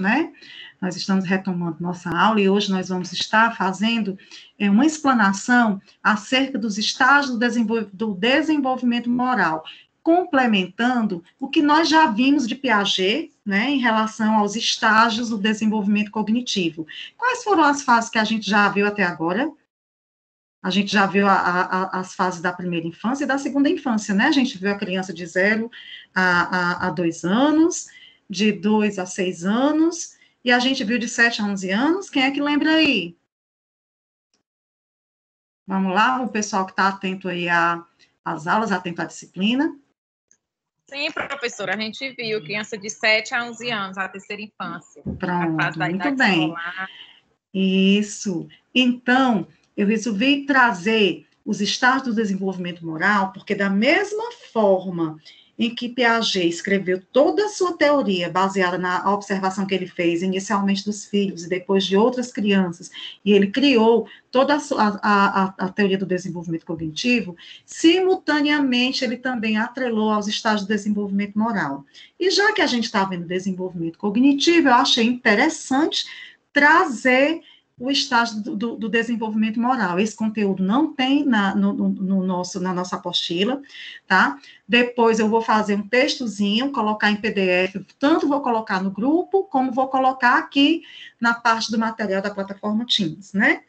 né? Nós estamos retomando nossa aula e hoje nós vamos estar fazendo uma explanação acerca dos estágios do desenvolvimento moral, complementando o que nós já vimos de Piaget, né, em relação aos estágios do desenvolvimento cognitivo. Quais foram as fases que a gente já viu até agora? A gente já viu as fases da primeira infância e da segunda infância, né? A gente viu a criança de 0 a 2 anos, de 2 a 6 anos, e a gente viu de 7 a 11 anos. Quem é que lembra aí? Vamos lá, o pessoal que está atento aí às aulas, atento à disciplina. Sim, professora, a gente viu criança de 7 a 11 anos, a terceira infância. Pronto, a fase da muito idade bem. Escolar. Isso. Então, eu resolvi trazer os estágios do desenvolvimento moral, porque da mesma forma em que Piaget escreveu toda a sua teoria baseada na observação que ele fez, inicialmente dos filhos e depois de outras crianças, e ele criou toda a teoria do desenvolvimento cognitivo, simultaneamente ele também atrelou aos estágios do desenvolvimento moral. E já que a gente está vendo desenvolvimento cognitivo, eu achei interessante trazer o estágio do desenvolvimento moral. Esse conteúdo não tem na nossa apostila, tá? Depois eu vou fazer um textozinho, colocar em PDF, tanto vou colocar no grupo, como vou colocar aqui na parte do material da plataforma Teams, né?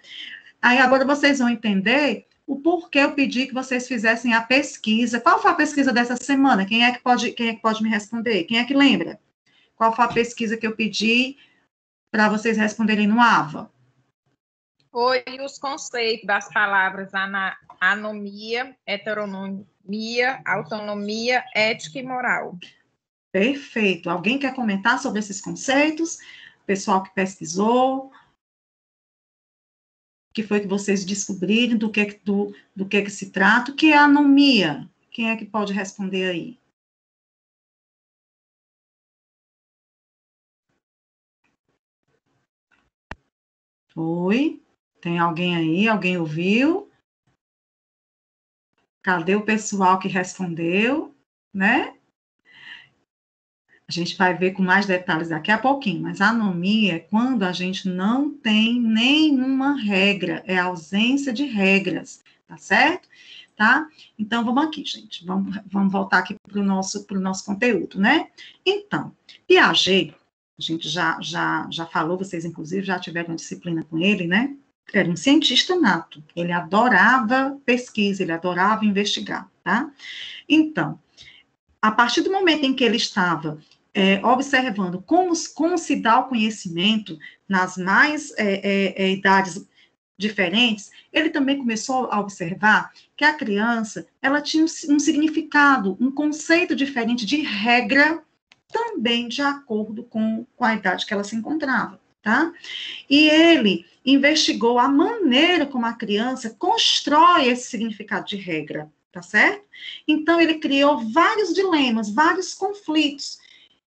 Aí agora vocês vão entender o porquê eu pedi que vocês fizessem a pesquisa. Qual foi a pesquisa dessa semana? Quem é que pode me responder? Quem é que lembra? Qual foi a pesquisa que eu pedi para vocês responderem no AVA? Foi os conceitos das palavras anomia, heteronomia, autonomia, ética e moral. Perfeito. Alguém quer comentar sobre esses conceitos? Pessoal que pesquisou, o que foi que vocês descobriram, do que se trata, o que é anomia? Quem é que pode responder aí? Oi? Tem alguém aí? Alguém ouviu? Cadê o pessoal que respondeu, né? A gente vai ver com mais detalhes daqui a pouquinho, mas a anomia é quando a gente não tem nenhuma regra, é a ausência de regras, tá certo? Tá? Então, vamos aqui, gente, vamos voltar aqui para o nosso conteúdo, né? Então, Piaget, a gente já falou, vocês inclusive já tiveram uma disciplina com ele, né? Era um cientista nato, ele adorava pesquisa, ele adorava investigar, tá? Então, a partir do momento em que ele estava observando como se dá o conhecimento nas mais idades diferentes, ele também começou a observar que a criança, ela tinha um significado, um conceito diferente de regra, também de acordo com a idade que ela se encontrava, tá? E ele investigou a maneira como a criança constrói esse significado de regra, tá certo? Então, ele criou vários dilemas, vários conflitos,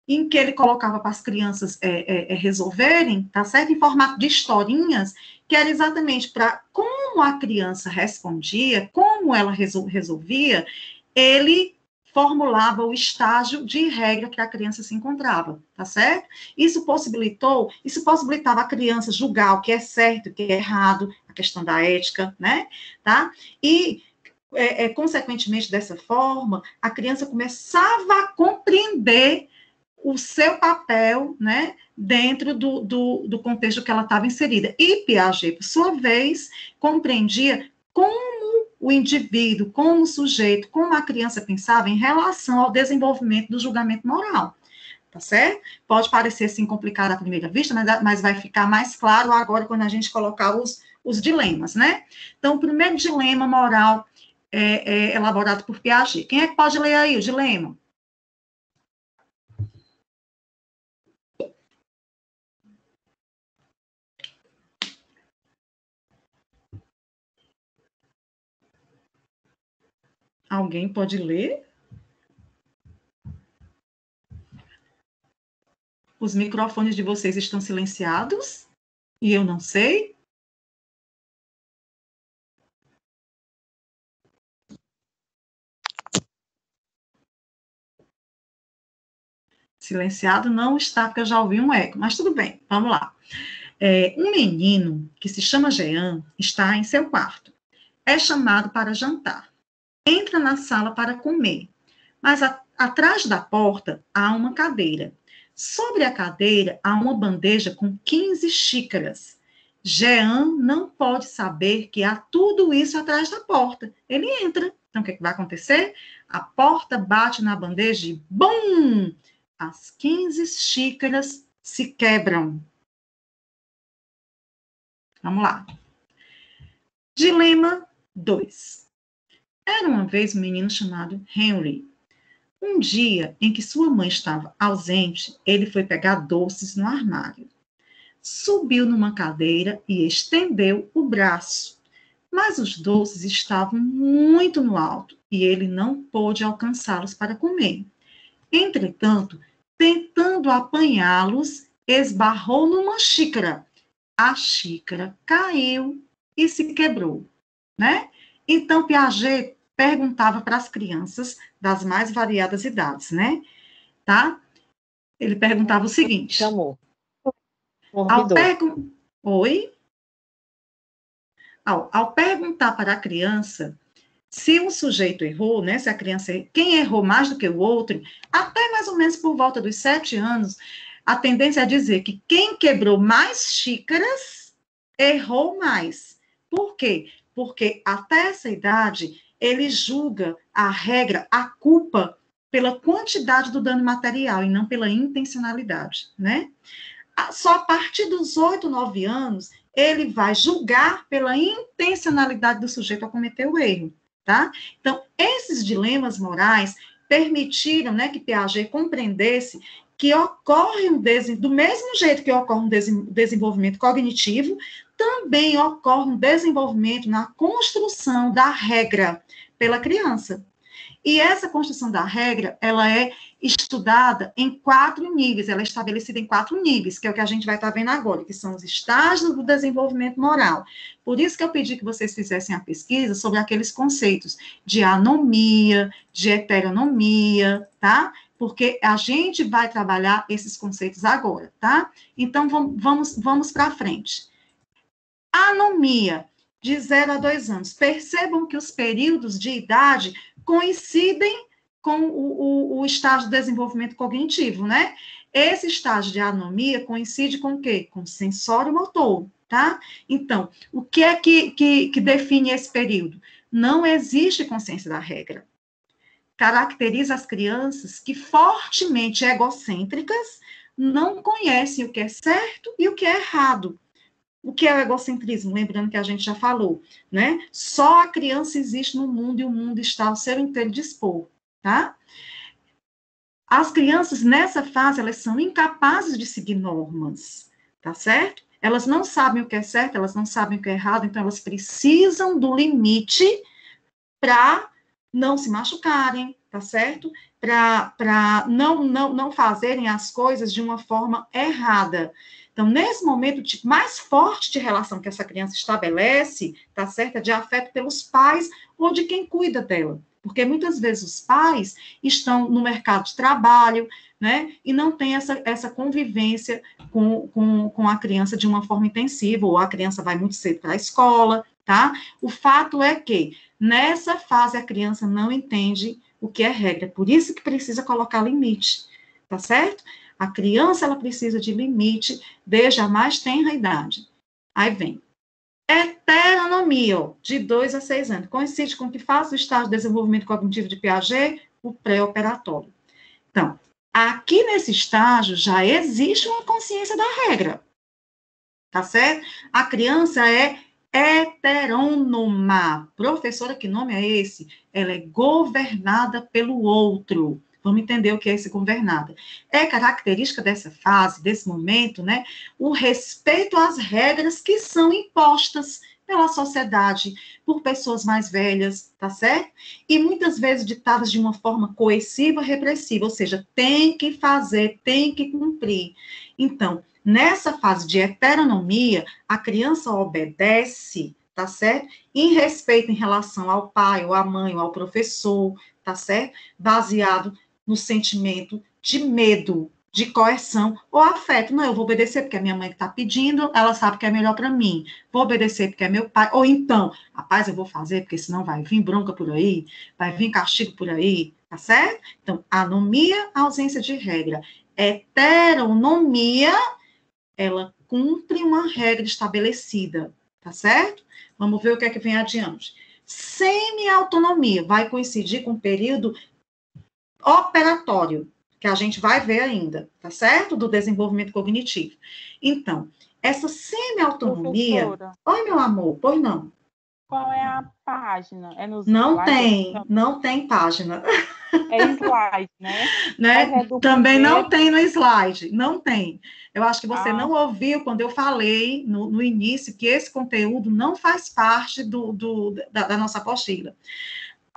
em que ele colocava para as crianças resolverem, tá certo? Em formato de historinhas, que era exatamente para como a criança respondia, como ela resolvia, ele formulava o estágio de regra que a criança se encontrava, tá certo? Isso possibilitava a criança julgar o que é certo, o que é errado, a questão da ética, né? Tá? E consequentemente, dessa forma, a criança começava a compreender o seu papel, né, dentro do contexto que ela estava inserida. E Piaget, por sua vez, compreendia como o indivíduo, como o sujeito, como a criança pensava em relação ao desenvolvimento do julgamento moral. Tá certo? Pode parecer assim complicado à primeira vista, mas vai ficar mais claro agora quando a gente colocar os dilemas, né? Então, o primeiro dilema moral elaborado por Piaget. Quem é que pode ler aí o dilema? Alguém pode ler? Os microfones de vocês estão silenciados? E eu não sei? Silenciado não está, porque eu já ouvi um eco, mas tudo bem, vamos lá. Um menino que se chama Jean está em seu quarto. É chamado para jantar. Entra na sala para comer, mas atrás da porta há uma cadeira. Sobre a cadeira há uma bandeja com 15 xícaras. Jean não pode saber que há tudo isso atrás da porta. Ele entra. Então, o que vai acontecer? A porta bate na bandeja e BUM! As 15 xícaras se quebram. Vamos lá. Dilema 2. Era uma vez um menino chamado Henry. Um dia em que sua mãe estava ausente, ele foi pegar doces no armário. Subiu numa cadeira e estendeu o braço. Mas os doces estavam muito no alto e ele não pôde alcançá-los para comer. Entretanto, tentando apanhá-los, esbarrou numa xícara. A xícara caiu e se quebrou, né? Então, Piaget perguntava para as crianças das mais variadas idades, né? Tá? Ele perguntava o seguinte. Chamou. Oi? Ao perguntar para a criança se um sujeito errou, né? Se a criança, quem errou mais do que o outro, até mais ou menos por volta dos 7 anos, a tendência é dizer que quem quebrou mais xícaras errou mais. Por quê? Porque até essa idade ele julga a regra, a culpa, pela quantidade do dano material e não pela intencionalidade, né? Só a partir dos 8, 9 anos, ele vai julgar pela intencionalidade do sujeito a cometer o erro, tá? Então, esses dilemas morais permitiram, né, que Piaget compreendesse que ocorre do mesmo jeito que ocorre um desenvolvimento cognitivo, também ocorre um desenvolvimento na construção da regra pela criança. E essa construção da regra, ela é estudada em 4 níveis, ela é estabelecida em 4 níveis, que é o que a gente vai estar vendo agora, que são os estágios do desenvolvimento moral. Por isso que eu pedi que vocês fizessem a pesquisa sobre aqueles conceitos de anomia, de heteronomia, tá? Porque a gente vai trabalhar esses conceitos agora, tá? Então, vamos para frente. Anomia, de 0 a 2 anos. Percebam que os períodos de idade coincidem com o estágio de desenvolvimento cognitivo, né? Esse estágio de anomia coincide com o quê? Com o sensório-motor, tá? Então, o que é que define esse período? Não existe consciência da regra. Caracteriza as crianças que, fortemente egocêntricas, não conhecem o que é certo e o que é errado. O que é o egocentrismo? Lembrando que a gente já falou, né? Só a criança existe no mundo e o mundo está ao seu inteiro dispor, tá? As crianças, nessa fase, elas são incapazes de seguir normas, tá certo? Elas não sabem o que é certo, elas não sabem o que é errado, então elas precisam do limite para não se machucarem, tá certo? Para não fazerem as coisas de uma forma errada. Então, nesse momento, o tipo mais forte de relação que essa criança estabelece, tá certo? É de afeto pelos pais ou de quem cuida dela. Porque muitas vezes os pais estão no mercado de trabalho, né? E não tem essa convivência com a criança de uma forma intensiva, ou a criança vai muito cedo para a escola, tá? O fato é que, nessa fase, a criança não entende o que é regra. Por isso que precisa colocar limite, tá certo? A criança, ela precisa de limite desde a mais tenra idade. Aí vem. Heteronomia, ó, de 2 a 6 anos. Coincide com que faz o estágio de desenvolvimento cognitivo de Piaget, o pré-operatório. Então, aqui nesse estágio já existe uma consciência da regra. Tá certo? A criança é heterônoma. Professora, que nome é esse? Ela é governada pelo outro. Vamos entender o que é esse governada. É característica dessa fase, desse momento, né, o respeito às regras que são impostas pela sociedade, por pessoas mais velhas, tá certo? E muitas vezes ditadas de uma forma coerciva, repressiva, ou seja, tem que fazer, tem que cumprir. Então, nessa fase de heteronomia, a criança obedece, tá certo? Em respeito em relação ao pai, ou à mãe, ou ao professor, tá certo? Baseado no sentimento de medo, de coerção ou afeto. Não, eu vou obedecer porque é minha mãe que está pedindo, ela sabe que é melhor para mim. Vou obedecer porque é meu pai. Ou então, rapaz, eu vou fazer porque senão vai vir bronca por aí, vai vir castigo por aí, tá certo? Então, anomia, ausência de regra. Heteronomia, ela cumpre uma regra estabelecida, tá certo? Vamos ver o que é que vem adiante. Semi-autonomia vai coincidir com o período operatório, que a gente vai ver ainda, tá certo? Do desenvolvimento cognitivo. Então, essa semi-autonomia... Professora, Oi, meu amor, pois não. qual é a página? É nos Não slides? não tem página. É slide, né? Né? Mas é do Também não primeiro... tem no slide, não tem. Eu acho que você Ah, não ouviu quando eu falei no início que esse conteúdo não faz parte da nossa apostila.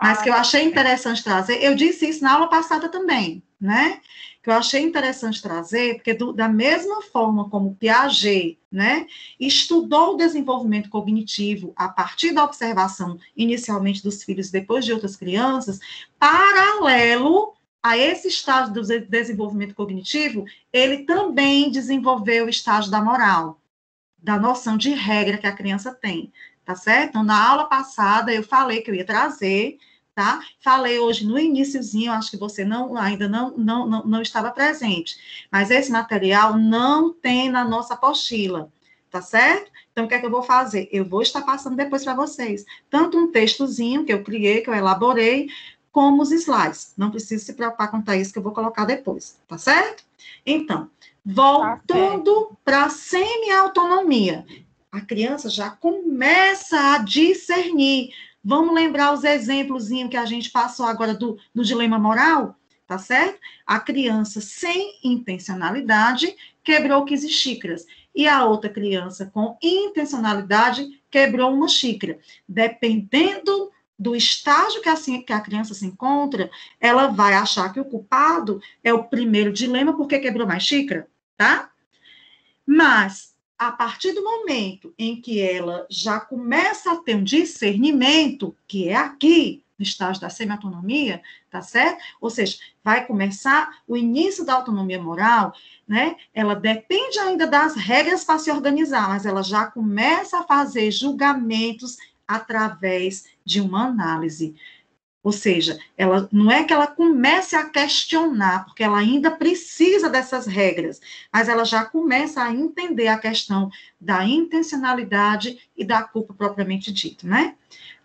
Mas que eu tá achei certo. interessante trazer, eu disse isso na aula passada também, né? Que eu achei interessante trazer, porque da mesma forma como Piaget, né, estudou o desenvolvimento cognitivo a partir da observação inicialmente dos filhos e depois de outras crianças, paralelo a esse estágio do desenvolvimento cognitivo, ele também desenvolveu o estágio da moral, da noção de regra que a criança tem, tá certo? Então, na aula passada, eu falei que eu ia trazer, tá? Falei hoje no iniciozinho, acho que você ainda não estava presente, mas esse material não tem na nossa apostila, tá certo? Então, o que é que eu vou fazer? Eu vou estar passando depois para vocês, tanto um textozinho que eu criei, que eu elaborei, como os slides. Não precisa se preocupar quanto a isso, que eu vou colocar depois, tá certo? Então, voltando para a semi-autonomia, a criança já começa a discernir. Vamos lembrar os exemplos que a gente passou agora do dilema moral, tá certo? A criança sem intencionalidade quebrou 15 xícaras. E a outra criança com intencionalidade quebrou uma xícara. Dependendo do estágio que a criança se encontra, ela vai achar que o culpado é o primeiro dilema porque quebrou mais xícara, tá? Mas, a partir do momento em que ela já começa a ter um discernimento, que é aqui, no estágio da semi-autonomia, tá certo? Ou seja, vai começar o início da autonomia moral, né? Ela depende ainda das regras para se organizar, mas ela já começa a fazer julgamentos através de uma análise. Ou seja, ela não é que ela comece a questionar, porque ela ainda precisa dessas regras, mas ela já começa a entender a questão da intencionalidade e da culpa propriamente dita, né?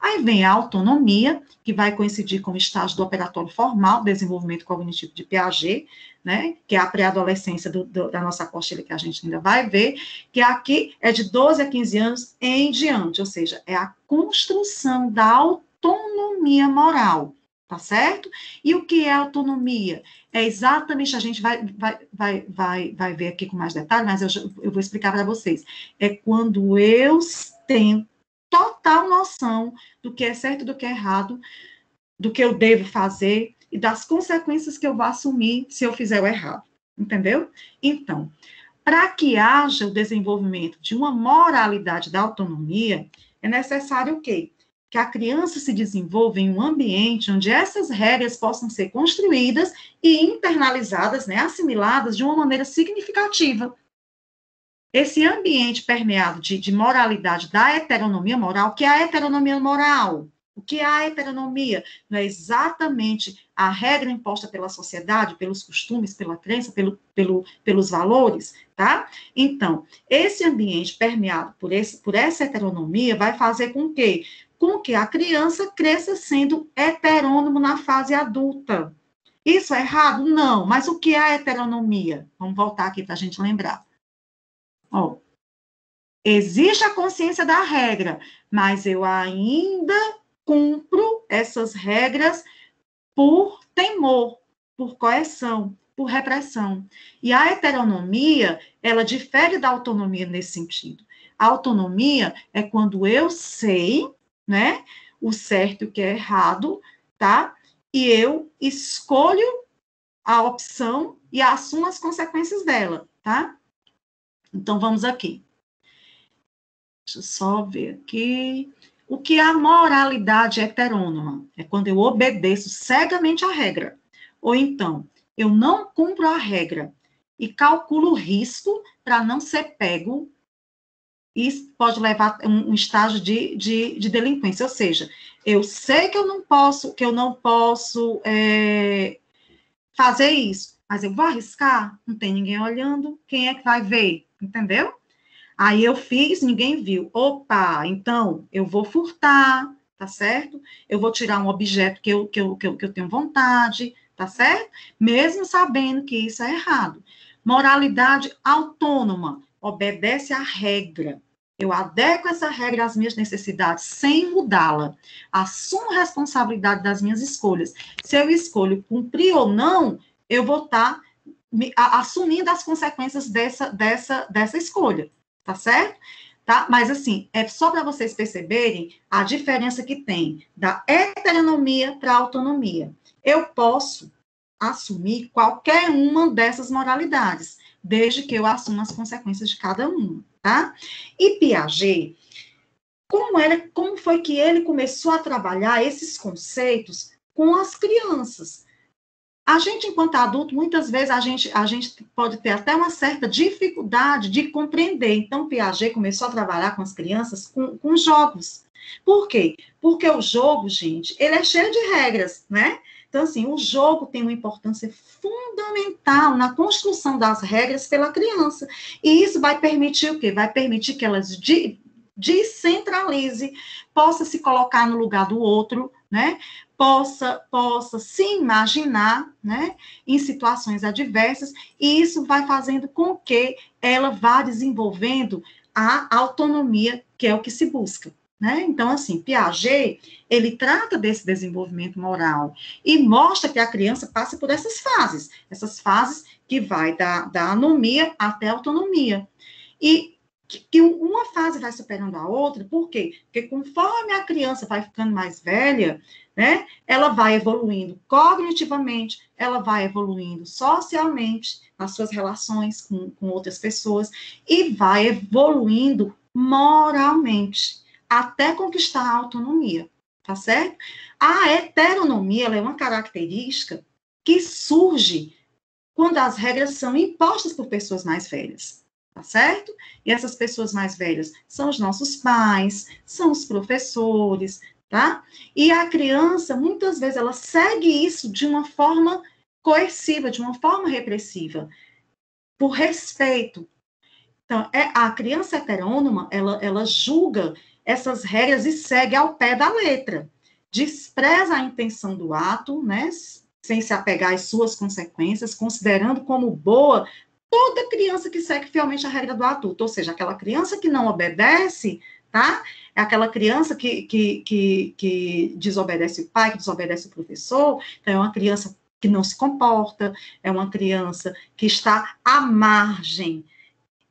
Aí vem a autonomia, que vai coincidir com o estágio do operatório formal, desenvolvimento cognitivo de Piaget, né? Que é a pré-adolescência da nossa apostila, que a gente ainda vai ver, que aqui é de 12 a 15 anos em diante, ou seja, é a construção da autonomia moral, tá certo? E o que é autonomia? É exatamente, a gente vai ver aqui com mais detalhes, mas eu vou explicar para vocês. É quando eu tenho total noção do que é certo e do que é errado, do que eu devo fazer e das consequências que eu vou assumir se eu fizer o errado, entendeu? Então, para que haja o desenvolvimento de uma moralidade da autonomia, é necessário o quê? Que a criança se desenvolva em um ambiente onde essas regras possam ser construídas e internalizadas, né, assimiladas de uma maneira significativa. Esse ambiente permeado de moralidade da heteronomia moral, que é a heteronomia moral? O que é a heteronomia? Não é exatamente a regra imposta pela sociedade, pelos costumes, pela crença, pelos valores, tá? Então, esse ambiente permeado por essa heteronomia vai fazer com que a criança cresça sendo heterônomo na fase adulta. Isso é errado? Não. Mas o que é a heteronomia? Vamos voltar aqui para a gente lembrar. Ó, existe a consciência da regra, mas eu ainda cumpro essas regras por temor, por coerção, por repressão. E a heteronomia, ela difere da autonomia nesse sentido. A autonomia é quando eu sei, né, o certo e o que é errado, tá? E eu escolho a opção e assumo as consequências dela, tá? Então, vamos aqui. Deixa eu só ver aqui. O que é a moralidade heterônoma? É quando eu obedeço cegamente a regra. Ou então, eu não cumpro a regra. e calculo o risco para não ser pego. Isso pode levar a um estágio de delinquência, ou seja, eu sei que eu não posso fazer isso, mas eu vou arriscar, não tem ninguém olhando, quem é que vai ver, entendeu? Aí eu fiz, ninguém viu. Opa, então eu vou furtar, tá certo? Eu vou tirar um objeto que eu tenho vontade, tá certo? Mesmo sabendo que isso é errado. Moralidade autônoma, obedece à regra. Eu adequo essa regra às minhas necessidades sem mudá-la. Assumo responsabilidade das minhas escolhas. Se eu escolho cumprir ou não, eu vou estar assumindo as consequências dessa escolha. Tá certo? Tá? Mas, assim, é só para vocês perceberem a diferença que tem da heteronomia para a autonomia. Eu posso assumir qualquer uma dessas moralidades, desde que eu assuma as consequências de cada uma, tá? E Piaget, como foi que ele começou a trabalhar esses conceitos com as crianças? A gente, enquanto adulto, muitas vezes a gente pode ter até uma certa dificuldade de compreender. Então, Piaget começou a trabalhar com as crianças com jogos. Por quê? Porque o jogo, gente, ele é cheio de regras, né? Então, assim, o jogo tem uma importância fundamental na construção das regras pela criança. E isso vai permitir o quê? Vai permitir que elas descentralize, possa se colocar no lugar do outro, né? Possa se imaginar, né, em situações adversas, e isso vai fazendo com que ela vá desenvolvendo a autonomia, que é o que se busca, né? Então, assim, Piaget, ele trata desse desenvolvimento moral e mostra que a criança passa por essas fases que vai da anomia até a autonomia. E que uma fase vai superando a outra, por quê? Porque conforme a criança vai ficando mais velha, né, ela vai evoluindo cognitivamente, ela vai evoluindo socialmente, nas suas relações com outras pessoas, e vai evoluindo moralmente, até conquistar a autonomia, tá certo? A heteronomia, ela é uma característica que surge quando as regras são impostas por pessoas mais velhas. Tá certo? E essas pessoas mais velhas são os nossos pais, são os professores, tá? E a criança, muitas vezes, ela segue isso de uma forma coerciva, de uma forma repressiva, por respeito. Então, a criança heterônoma, ela julga essas regras e segue ao pé da letra. Despreza a intenção do ato, né? Sem se apegar às suas consequências, considerando como boa toda criança que segue fielmente a regra do adulto, ou seja, aquela criança que não obedece, tá? É aquela criança que desobedece o pai, que desobedece o professor, então é uma criança que não se comporta, é uma criança que está à margem.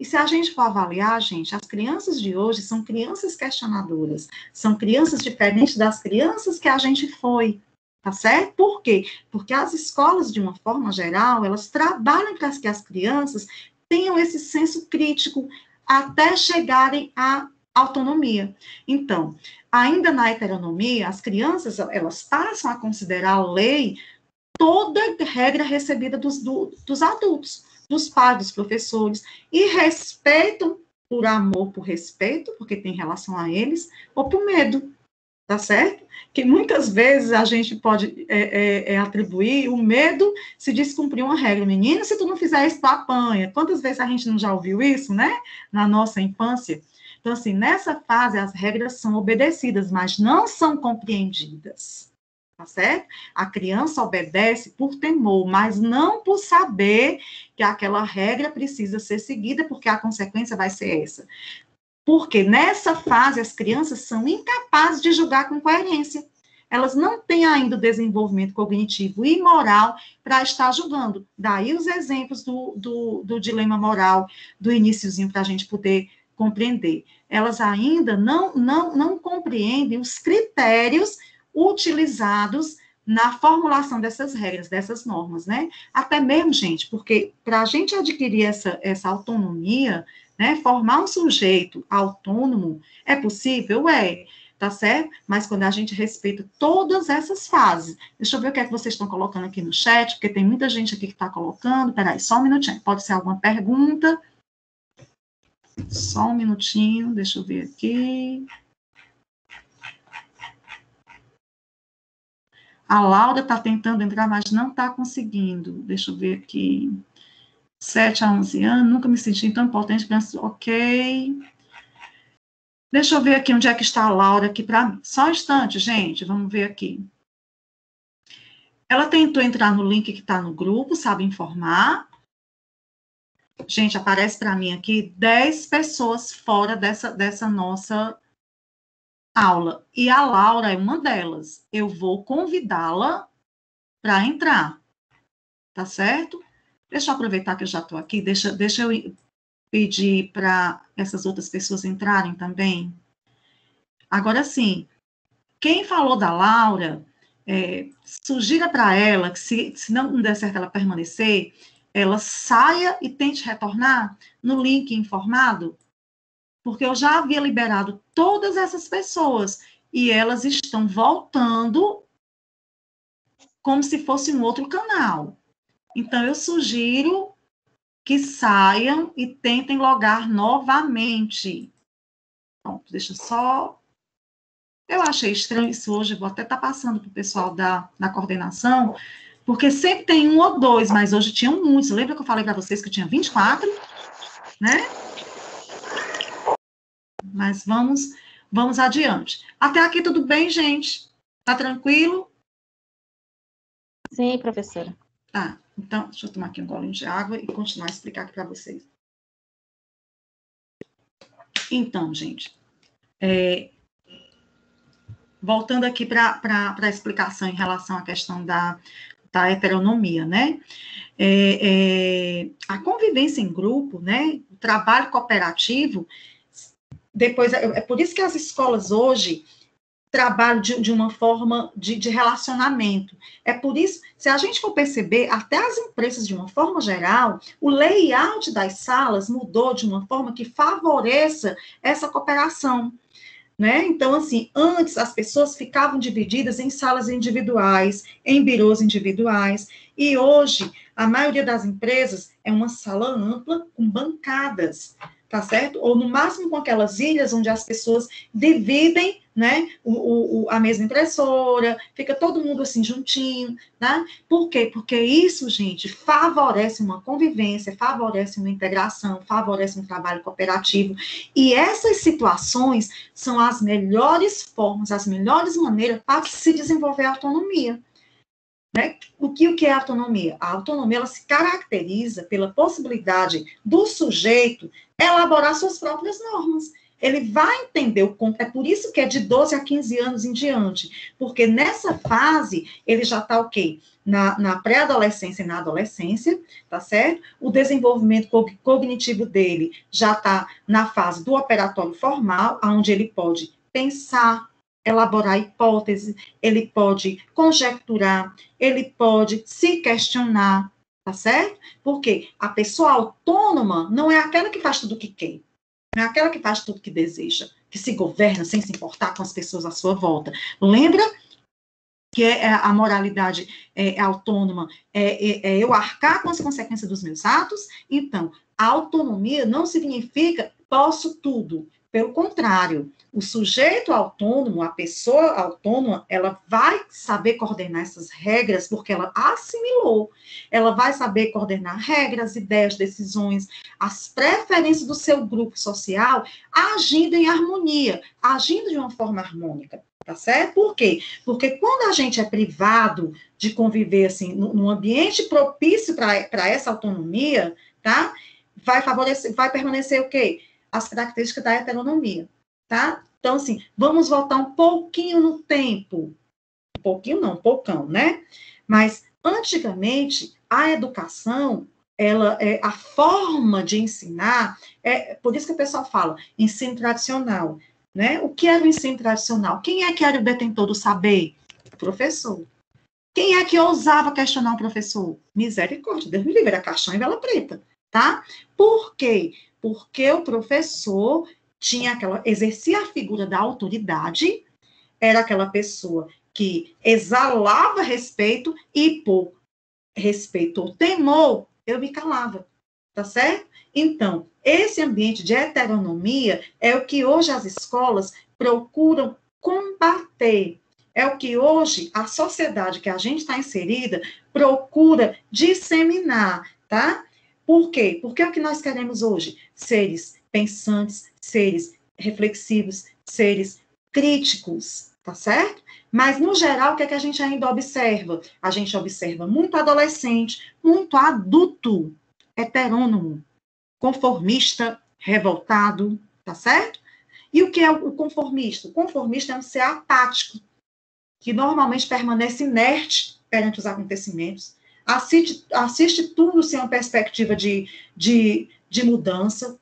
E se a gente for avaliar, gente, as crianças de hoje são crianças questionadoras, são crianças diferentes das crianças que a gente foi, tá certo? Por quê? Porque as escolas, de uma forma geral, elas trabalham para que as crianças tenham esse senso crítico até chegarem à autonomia. Então, ainda na heteronomia, as crianças, elas passam a considerar a lei toda regra recebida dos adultos, dos pais, dos professores, e respeitam por amor, por respeito, porque tem relação a eles, ou por medo, tá certo? Que muitas vezes a gente pode atribuir o medo se descumprir uma regra. Menina, se tu não fizer isso, tu apanha. Quantas vezes a gente não já ouviu isso, né? Na nossa infância. Então, assim, nessa fase, as regras são obedecidas, mas não são compreendidas. Tá certo? A criança obedece por temor, mas não por saber que aquela regra precisa ser seguida, porque a consequência vai ser essa. Porque nessa fase as crianças são incapazes de julgar com coerência. Elas não têm ainda o desenvolvimento cognitivo e moral para estar julgando. Daí os exemplos do dilema moral, do iniciozinho, para a gente poder compreender. Elas ainda não compreendem os critérios utilizados na formulação dessas regras, dessas normas, né? Até mesmo, gente, porque para a gente adquirir essa autonomia, né, formar um sujeito autônomo, é possível? É. tá certo? Mas quando a gente respeita todas essas fases. Deixa eu ver o que é que vocês estão colocando aqui no chat, porque tem muita gente aqui que está colocando. Peraí, só um minutinho. Pode ser alguma pergunta? Só um minutinho, deixa eu ver aqui. A Laura está tentando entrar, mas não está conseguindo. Deixa eu ver aqui. 7 a 11 anos, nunca me senti tão importante. Ok. Deixa eu ver aqui onde é que está a Laura aqui para mim. Só um instante, gente, vamos ver aqui. Ela tentou entrar no link que está no grupo, sabe informar. Gente, aparece para mim aqui 10 pessoas fora dessa nossa aula. E a Laura é uma delas. Eu vou convidá-la para entrar. Tá certo? Deixa eu aproveitar que eu já estou aqui. Deixa eu pedir para essas outras pessoas entrarem também. Agora sim, quem falou da Laura, sugira para ela que se não der certo ela permanecer, ela saia e tente retornar no link informado, porque eu já havia liberado todas essas pessoas e elas estão voltando como se fosse um outro canal. Então, eu sugiro que saiam e tentem logar novamente. Pronto, deixa eu só... Eu achei estranho isso hoje, vou até estar passando para o pessoal da coordenação, porque sempre tem um ou dois, mas hoje tinham muitos. Lembra que eu falei para vocês que tinha 24? Né? Mas vamos adiante. Até aqui tudo bem, gente? Tá tranquilo? Sim, professora. Tá, então, deixa eu tomar aqui um golinho de água e continuar a explicar aqui para vocês. Então, gente, voltando aqui para a explicação em relação à questão da heteronomia, né? A convivência em grupo, né? O trabalho cooperativo, depois, é por isso que as escolas hoje trabalham de uma forma de relacionamento. É por isso, se a gente for perceber, até as empresas, de uma forma geral, o layout das salas mudou de uma forma que favoreça essa cooperação. Né? Então, assim, antes as pessoas ficavam divididas em salas individuais, em birôs individuais, e hoje a maioria das empresas é uma sala ampla com bancadas, tá certo? Ou no máximo com aquelas ilhas onde as pessoas dividem, né, a mesma impressora, fica todo mundo assim juntinho, né? Por quê? Porque isso, gente, favorece uma convivência, favorece uma integração, favorece um trabalho cooperativo, e essas situações são as melhores formas, as melhores maneiras para se desenvolver a autonomia. Né? O que é a autonomia? A autonomia, ela se caracteriza pela possibilidade do sujeito elaborar suas próprias normas. Ele vai entender o conteúdo, é por isso que é de 12 a 15 anos em diante, porque nessa fase ele já está o quê? Na pré-adolescência e na adolescência, tá certo? O desenvolvimento cognitivo dele já está na fase do operatório formal, onde ele pode pensar, elaborar hipóteses, ele pode conjecturar, ele pode se questionar, tá certo? Porque a pessoa autônoma não é aquela que faz tudo o que quer, não é aquela que faz tudo o que deseja, que se governa sem se importar com as pessoas à sua volta. Lembra que a moralidade autônoma é eu arcar com as consequências dos meus atos? Então, a autonomia não significa posso tudo. Pelo contrário, o sujeito autônomo, a pessoa autônoma, ela vai saber coordenar essas regras porque ela assimilou. Ela vai saber coordenar regras, ideias, decisões, as preferências do seu grupo social, agindo em harmonia, agindo de uma forma harmônica. Tá certo? Por quê? Porque quando a gente é privado de conviver assim, num ambiente propício para essa autonomia, tá? Vai permanecer o quê? As características da heteronomia, tá? Então, assim, vamos voltar um pouquinho no tempo. Um pouquinho não, um poucão, né? Mas, antigamente, a educação, a forma de ensinar, por isso que o pessoal fala, ensino tradicional, né? O que era o ensino tradicional? Quem é que era o detentor do saber? O professor. Quem é que ousava questionar o professor? Misericórdia, Deus me livre, era caixão e vela preta, tá? Por quê? Porque o professor exercia a figura da autoridade, era aquela pessoa que exalava respeito e por respeito ou temor, eu me calava, tá certo? Então, esse ambiente de heteronomia é o que hoje as escolas procuram combater. É o que hoje a sociedade que a gente está inserida procura disseminar, tá? Por quê? Porque é o que nós queremos hoje? Seres pensantes, seres reflexivos, seres críticos, tá certo? Mas, no geral, o que é que a gente ainda observa? A gente observa muito adolescente, muito adulto, heterônomo, conformista, revoltado, tá certo? E o que é o conformista? O conformista é um ser apático, que normalmente permanece inerte perante os acontecimentos, assiste tudo sem uma perspectiva de mudança.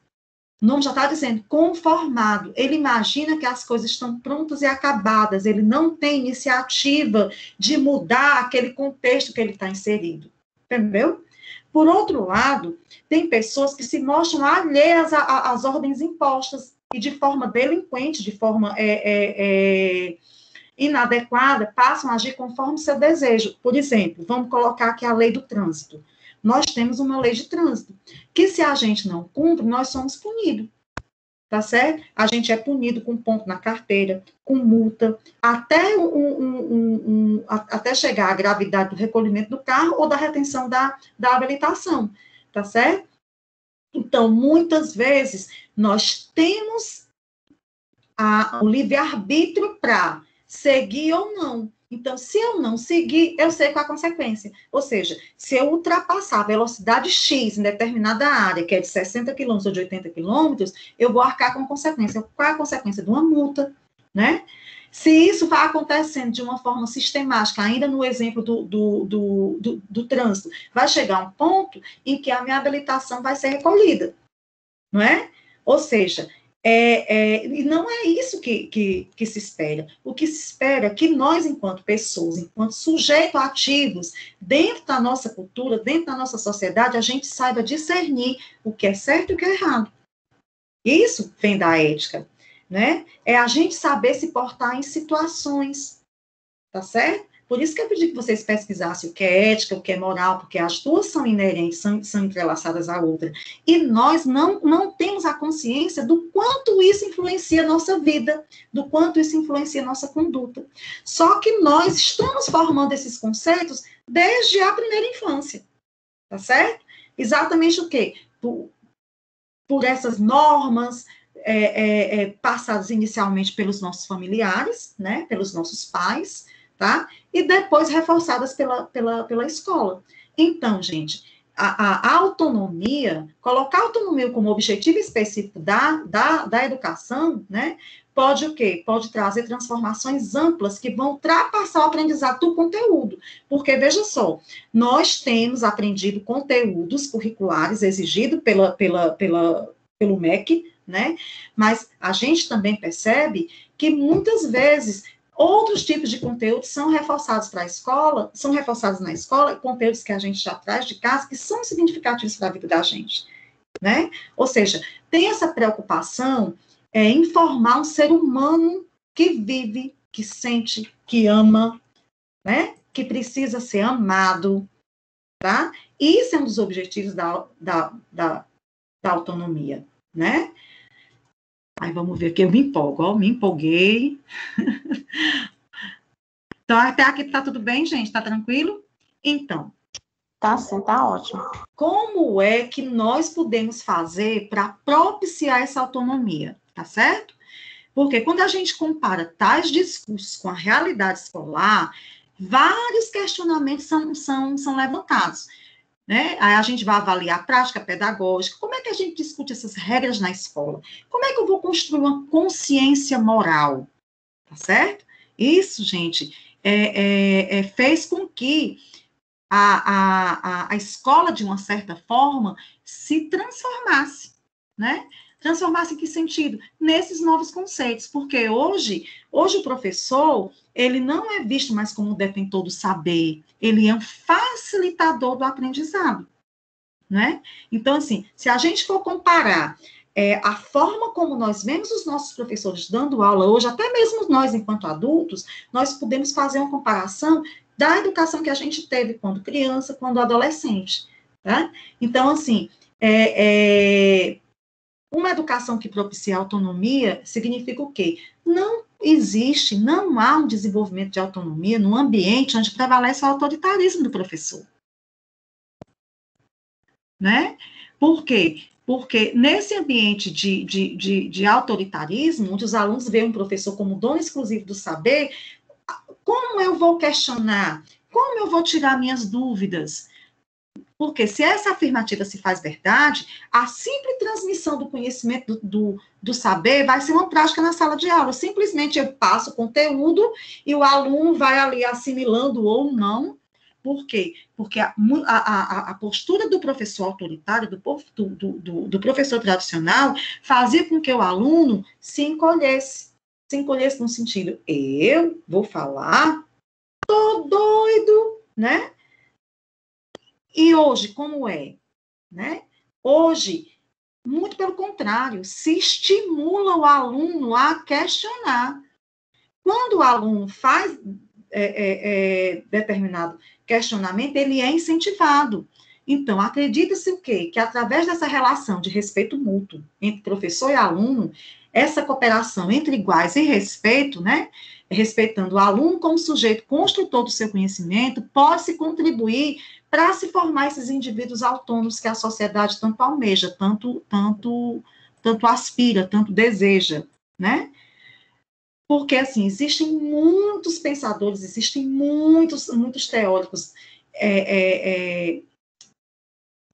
O nome já está dizendo, conformado. Ele imagina que as coisas estão prontas e acabadas. Ele não tem iniciativa de mudar aquele contexto que ele está inserido. Entendeu? Por outro lado, tem pessoas que se mostram alheias às ordens impostas e de forma delinquente, de forma inadequada, passam a agir conforme seu desejo. Por exemplo, vamos colocar aqui a lei do trânsito. Nós temos uma lei de trânsito, que se a gente não cumpre, nós somos punidos, tá certo? A gente é punido com ponto na carteira, com multa, até, até chegar à gravidade do recolhimento do carro ou da retenção da habilitação, tá certo? Então, muitas vezes, nós temos o livre-arbítrio para seguir ou não. Então, se eu não seguir, eu sei qual a consequência. Ou seja, se eu ultrapassar a velocidade X em determinada área, que é de 60 km ou de 80 km, eu vou arcar com consequência. Qual é a consequência? De uma multa, né? Se isso vai acontecendo de uma forma sistemática, ainda no exemplo do trânsito, vai chegar um ponto em que a minha habilitação vai ser recolhida, não é? Ou seja, e não é isso que se espera. O que se espera é que nós, enquanto pessoas, enquanto sujeitos ativos, dentro da nossa cultura, dentro da nossa sociedade, a gente saiba discernir o que é certo e o que é errado. Isso vem da ética, né? É a gente saber se portar em situações, tá certo? Por isso que eu pedi que vocês pesquisassem o que é ética, o que é moral, porque as duas são inerentes, são entrelaçadas à outra. E nós não temos a consciência do quanto isso influencia a nossa vida, do quanto isso influencia a nossa conduta. Só que nós estamos formando esses conceitos desde a primeira infância, tá certo? Exatamente o quê? Por essas normas passadas inicialmente pelos nossos familiares, né, pelos nossos pais, tá? E depois reforçadas pela escola. Então, gente, a autonomia, colocar a autonomia como objetivo específico da educação, né, pode o quê? Pode trazer transformações amplas que vão ultrapassar o aprendizado do conteúdo. Porque, veja só, nós temos aprendido conteúdos curriculares exigidos pelo MEC, né? Mas a gente também percebe que muitas vezes outros tipos de conteúdos são reforçados para a escola, são reforçados na escola, conteúdos que a gente já traz de casa, que são significativos para a vida da gente, né? Ou seja, tem essa preocupação em formar um ser humano que vive, que sente, que ama, né? Que precisa ser amado, tá? Isso é um dos objetivos da autonomia, né? Aí vamos ver que eu me empolgo, ó, me empolguei. Então, até aqui tá tudo bem, gente? Tá tranquilo? Então. Tá sim, tá ótimo. Como é que nós podemos fazer para propiciar essa autonomia, tá certo? Porque quando a gente compara tais discursos com a realidade escolar, vários questionamentos são levantados. Né? Aí a gente vai avaliar a prática pedagógica, como é que a gente discute essas regras na escola? Como é que eu vou construir uma consciência moral? Tá certo? Isso, gente, fez com que a escola, de uma certa forma, se transformasse, né? Transformasse em que sentido? Nesses novos conceitos, porque hoje o professor, ele não é visto mais como detentor do saber, ele é um facilitador do aprendizado, né? Então, assim, se a gente for comparar a forma como nós vemos os nossos professores dando aula hoje, até mesmo nós, enquanto adultos, nós podemos fazer uma comparação da educação que a gente teve quando criança, quando adolescente, tá? Então, assim, uma educação que propicia autonomia significa o quê? Não há um desenvolvimento de autonomia num ambiente onde prevalece o autoritarismo do professor. Né? Por quê? Porque nesse ambiente de autoritarismo, onde os alunos veem um professor como dono exclusivo do saber, como eu vou questionar? Como eu vou tirar minhas dúvidas? Porque se essa afirmativa se faz verdade, a simples transmissão do conhecimento do saber vai ser uma prática na sala de aula. Simplesmente eu passo o conteúdo e o aluno vai ali assimilando ou não. Por quê? Porque a postura do professor autoritário, do professor tradicional, fazia com que o aluno se encolhesse no sentido, eu vou falar, tô doido, né? E hoje, como é? Né? Hoje, muito pelo contrário, se estimula o aluno a questionar. Quando o aluno faz determinado questionamento, ele é incentivado. Então, acredita-se o quê? Que através dessa relação de respeito mútuo entre professor e aluno, essa cooperação entre iguais e respeito, né? Respeitando o aluno como sujeito construtor do seu conhecimento, pode-se contribuir para se formar esses indivíduos autônomos que a sociedade tanto almeja, tanto aspira, tanto deseja, né? Porque, assim, existem muitos pensadores, existem muitos teóricos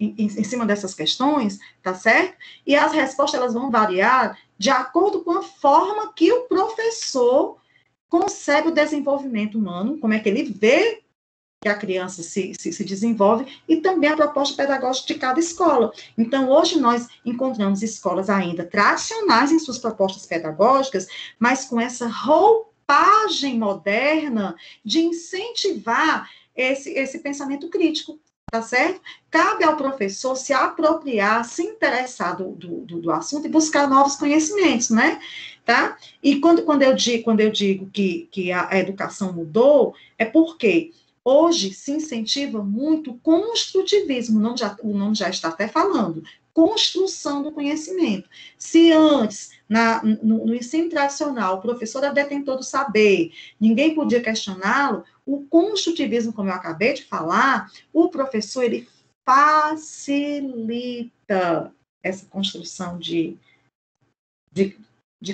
em cima dessas questões, tá certo? E as respostas, elas vão variar de acordo com a forma que o professor concebe o desenvolvimento humano, como é que ele vê que a criança se desenvolve, e também a proposta pedagógica de cada escola. Então, hoje nós encontramos escolas ainda tradicionais em suas propostas pedagógicas, mas com essa roupagem moderna de incentivar esse pensamento crítico, tá certo? Cabe ao professor se apropriar, se interessar do assunto e buscar novos conhecimentos, né? Tá? E quando eu digo que a educação mudou, é porque hoje se incentiva muito o construtivismo, o nome já está até falando, construção do conhecimento. Se antes, no ensino tradicional, o professor era detentor do saber, ninguém podia questioná-lo, o construtivismo, como eu acabei de falar, o professor, ele facilita essa construção de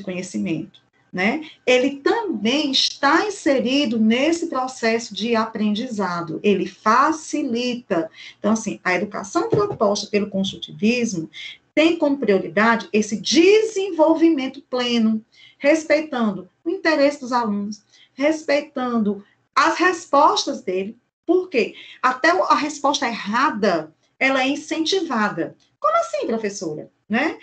conhecimento. Né? Ele também está inserido nesse processo de aprendizado, ele facilita. Então, assim, a educação proposta pelo construtivismo tem como prioridade esse desenvolvimento pleno, respeitando o interesse dos alunos, respeitando as respostas dele. Por quê? Até a resposta errada, ela é incentivada. Como assim, professora? Né?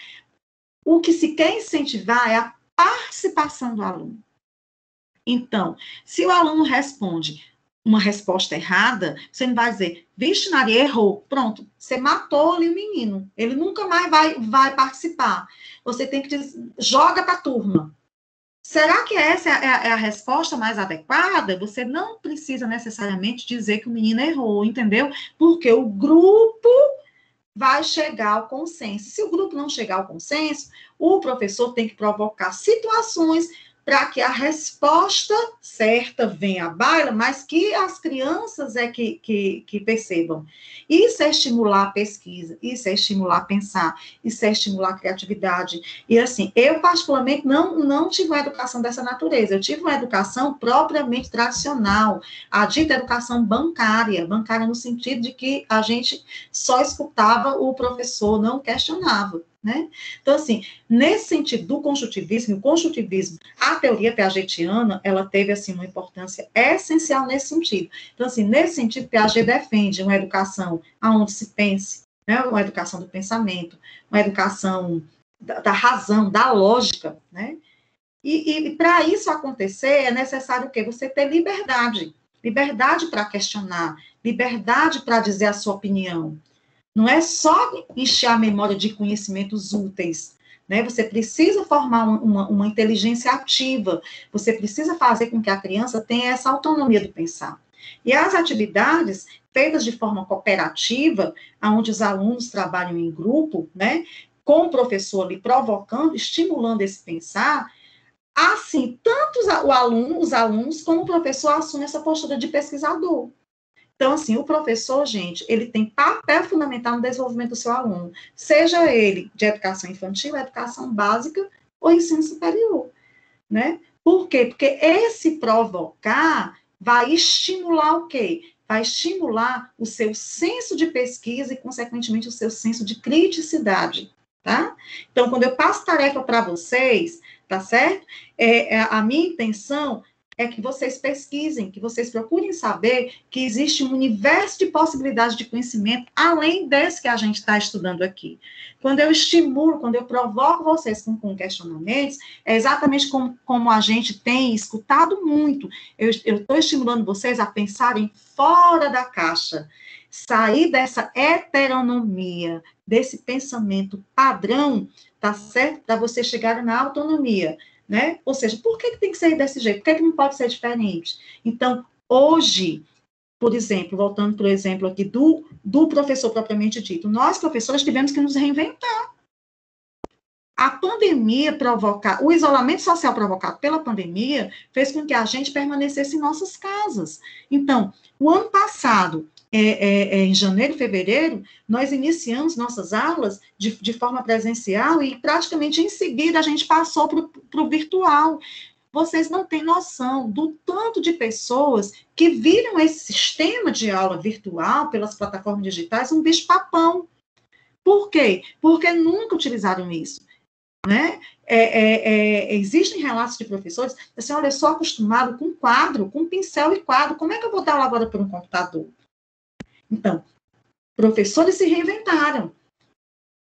O que se quer incentivar é a participação do aluno. Então, se o aluno responde uma resposta errada, você não vai dizer, vixe, Maria, errou. Pronto, você matou ali o menino. Ele nunca mais vai participar. Você tem que dizer, joga para a turma. Será que essa é a resposta mais adequada? Você não precisa necessariamente dizer que o menino errou, entendeu? Porque o grupo vai chegar ao consenso. Se o grupo não chegar ao consenso, o professor tem que provocar situações para que a resposta certa venha à baila, mas que as crianças que percebam. Isso é estimular a pesquisa, isso é estimular a pensar, isso é estimular a criatividade. E assim, eu particularmente não tive uma educação dessa natureza, eu tive uma educação propriamente tradicional, a dita educação bancária no sentido de que a gente só escutava o professor, não questionava. Né? Então, assim, nesse sentido do construtivismo, a teoria piagetiana, ela teve, assim, uma importância essencial nesse sentido. Então, assim, nesse sentido, Piaget defende uma educação onde se pense, né? Uma educação do pensamento, uma educação da razão, da lógica, né? E para isso acontecer, é necessário o quê? Você ter liberdade para questionar, liberdade para dizer a sua opinião. Não é só encher a memória de conhecimentos úteis, né? Você precisa formar uma inteligência ativa, você precisa fazer com que a criança tenha essa autonomia do pensar. E as atividades feitas de forma cooperativa, onde os alunos trabalham em grupo, né, com o professor ali provocando, estimulando esse pensar, assim, tanto os alunos como o professor assumem essa postura de pesquisador. Então, assim, o professor, gente, ele tem papel fundamental no desenvolvimento do seu aluno, seja ele de educação infantil, educação básica ou ensino superior, né? Por quê? Porque esse provocar vai estimular o quê? Vai estimular o seu senso de pesquisa e, consequentemente, o seu senso de criticidade, tá? Então, quando eu passo tarefa para vocês, tá certo? A minha intenção é que vocês pesquisem, que vocês procurem saber que existe um universo de possibilidades de conhecimento além desse que a gente está estudando aqui. Quando eu estimulo, quando eu provoco vocês com questionamentos, é exatamente como a gente tem escutado muito. Eu estou estimulando vocês a pensarem fora da caixa, sair dessa heteronomia, desse pensamento padrão, tá certo? Para você chegar na autonomia. Né? Ou seja, por que tem que ser desse jeito? Por que não pode ser diferente? Então, hoje, por exemplo, voltando para o exemplo aqui do professor propriamente dito, nós, professores, tivemos que nos reinventar. A pandemia o isolamento social provocado pela pandemia fez com que a gente permanecesse em nossas casas. Então, o ano passado, em janeiro e fevereiro, nós iniciamos nossas aulas de forma presencial e praticamente em seguida a gente passou para o virtual. Vocês não têm noção do tanto de pessoas que viram esse sistema de aula virtual pelas plataformas digitais um bicho-papão. Por quê? Porque nunca utilizaram isso. Né? Existem relatos de professores assim, olha, eu sou acostumado com quadro, com pincel e quadro, como é que eu vou dar aula agora por um computador? Então, professores se reinventaram,